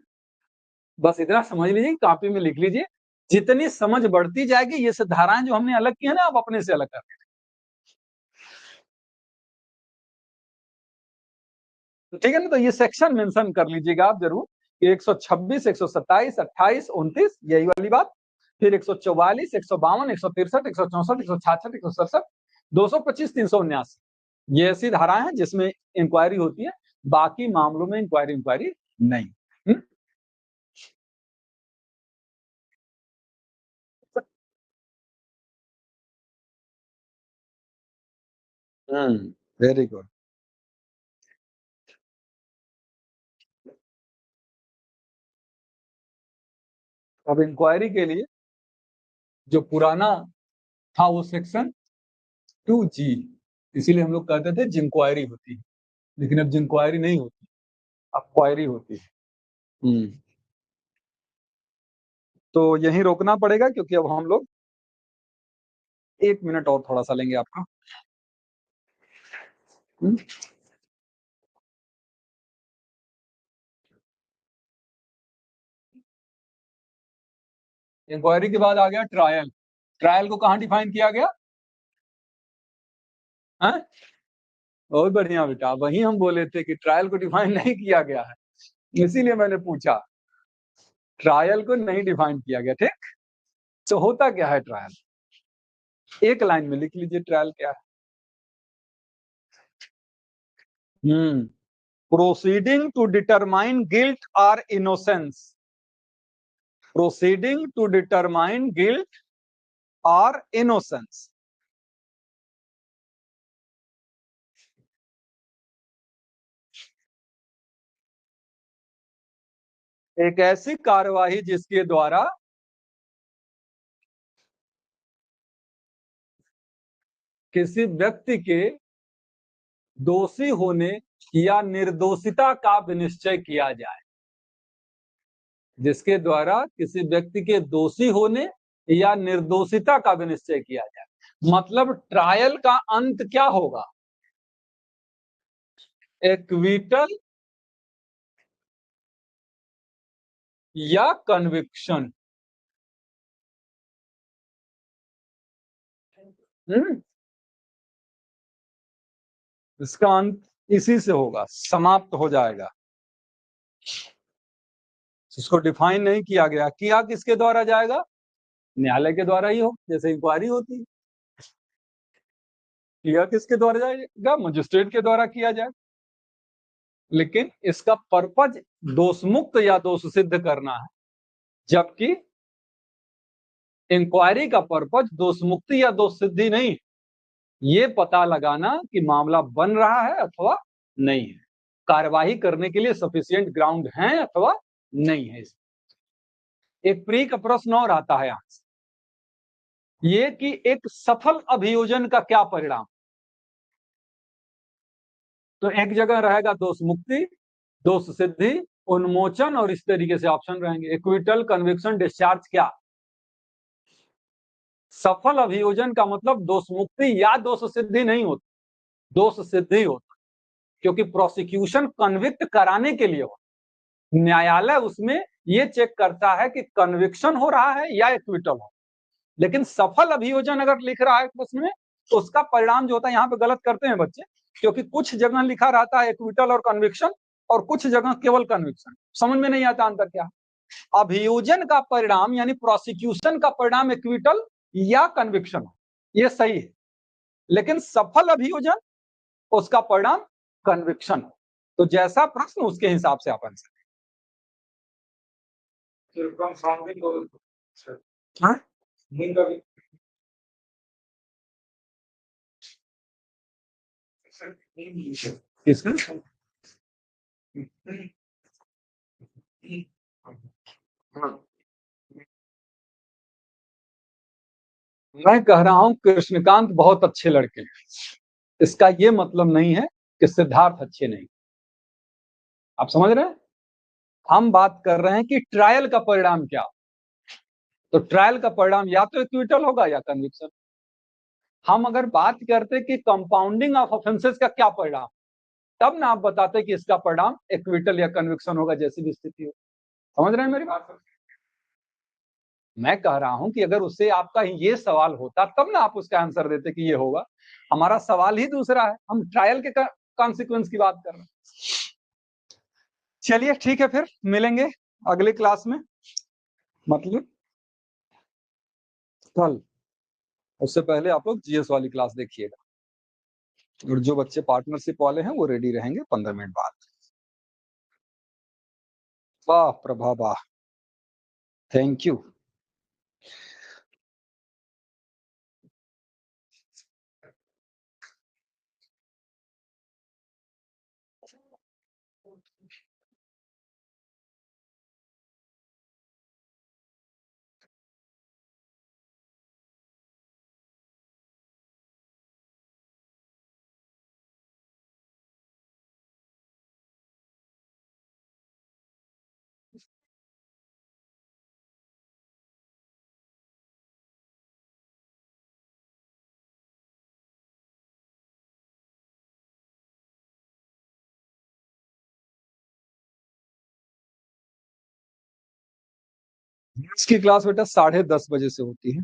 बस इतना समझ लीजिए, कॉपी में लिख लीजिए। जितनी समझ बढ़ती जाएगी, ये सब धाराएं जो हमने अलग की है ना, आप अपने से अलग कर लें। तो ठीक है ना, तो ये सेक्शन मेंशन कर लीजिएगा आप जरूर कि 126, 127, 28, 29 यही वाली बात, फिर 144, 152, 163, 164, 166, 167, 225, 379 ये ऐसी धाराएं हैं जिसमें इंक्वायरी होती है। बाकी मामलों में इंक्वायरी नहीं। Very good. अब इंक्वायरी के लिए जो पुराना था वो सेक्शन 2G, इसीलिए हम लोग कहते थे जिंक्वायरी होती है, लेकिन अब जिंक्वायरी नहीं होती, अब क्वायरी होती है। तो यहीं रोकना पड़ेगा क्योंकि अब हम लोग 1 मिनट और थोड़ा सा लेंगे आपका। इंक्वायरी के बाद आ गया ट्रायल। ट्रायल को कहाँ डिफाइन किया गया? है? बहुत बढ़िया बेटा, वही हम बोले थे कि ट्रायल को डिफाइन नहीं किया गया है, इसीलिए मैंने पूछा। ट्रायल को नहीं डिफाइन किया गया, ठीक। तो होता क्या है ट्रायल? एक लाइन में लिख लीजिए ट्रायल क्या है। प्रोसीडिंग टू डिटरमाइन गिल्ट और innocence. Proceeding to determine guilt और इनोसेंस। एक ऐसी कार्यवाही जिसके द्वारा किसी व्यक्ति के दोषी होने या निर्दोषिता का विनिश्चय किया जाए, जिसके द्वारा किसी व्यक्ति के दोषी होने या निर्दोषिता का विनिश्चय किया जाए। मतलब ट्रायल का अंत क्या होगा? एक्विटल या कन्विक्शन। इसका अंत इसी से होगा, समाप्त हो जाएगा। इसको डिफाइन नहीं किया गया, किया किसके द्वारा जाएगा? न्यायालय के द्वारा ही हो, जैसे इंक्वायरी होती है। किया किसके द्वारा जाएगा? मजिस्ट्रेट के द्वारा किया जाए। लेकिन इसका पर्पज दोषमुक्त या दोष सिद्ध करना है, जबकि इंक्वायरी का पर्पज दोषमुक्ति या दोष सिद्धि नहीं, ये पता लगाना कि मामला बन रहा है अथवा नहीं है, कार्यवाही करने के लिए सफिशिएंट ग्राउंड है अथवा नहीं है। एक प्री का प्रश्न और आता है यहां से, ये कि एक सफल अभियोजन का क्या परिणाम। तो एक जगह रहेगा दोष मुक्ति, दोष सिद्धि, उन्मोचन, और इस तरीके से ऑप्शन रहेंगे। Acquittal, conviction, discharge. क्या सफल अभियोजन का मतलब दोष मुक्ति या दोष सिद्धि नहीं होती, दोष सिद्धि होता, क्योंकि प्रोसिक्यूशन कन्विक्ट कराने के लिए हो, न्यायालय उसमें ये चेक करता है कि कन्विक्शन हो रहा है या एक्विटल हो। लेकिन सफल अभियोजन अगर लिख रहा है प्रश्न में, तो उसका परिणाम जो होता है, यहाँ पे गलत करते हैं बच्चे, क्योंकि कुछ जगह लिखा रहता है एक्विटल और कन्विक्शन, और कुछ जगह केवल कन्विक्शन। समझ में नहीं आता अंतर क्या। अभियोजन का परिणाम यानी प्रोसिक्यूशन का परिणाम एक्विटल या कन्विक्शन हो, ये सही है। लेकिन सफल अभियोजन, उसका परिणाम कन्विक्शन हो। तो जैसा प्रश्न उसके हिसाब से आप आंसर। हाँ, किसका? मैं कह रहा हूं कृष्णकांत बहुत अच्छे लड़के हैं, इसका ये मतलब नहीं है कि सिद्धार्थ अच्छे नहीं। आप समझ रहे हैं? हम बात कर रहे हैं कि ट्रायल का परिणाम क्या। तो ट्रायल का परिणाम या तो एक्विटल होगा या कन्विक्शन। हम अगर बात करते कि कंपाउंडिंग ऑफ ऑफेंसेस का क्या परिणाम, तब ना आप बताते कि इसका परिणाम एक्विटल या कन्विक्शन होगा, जैसी भी स्थिति हो। समझ रहे हैं मेरी बात? मैं कह रहा हूं कि अगर उससे आपका ये सवाल होता तब ना आप उसका आंसर देते कि ये होगा। हमारा सवाल ही दूसरा है, हम ट्रायल के कॉन्सिक्वेंस की बात कर रहे हैं। चलिए ठीक है, फिर मिलेंगे अगली क्लास में, मतलब कल। उससे पहले आप लोग जीएस वाली क्लास देखिएगा, और जो बच्चे पार्टनरशिप वाले हैं वो रेडी रहेंगे 15 मिनट बाद। वाह प्रभा वाह, थैंक यू। इसकी क्लास बेटा 10:30 बजे से होती है।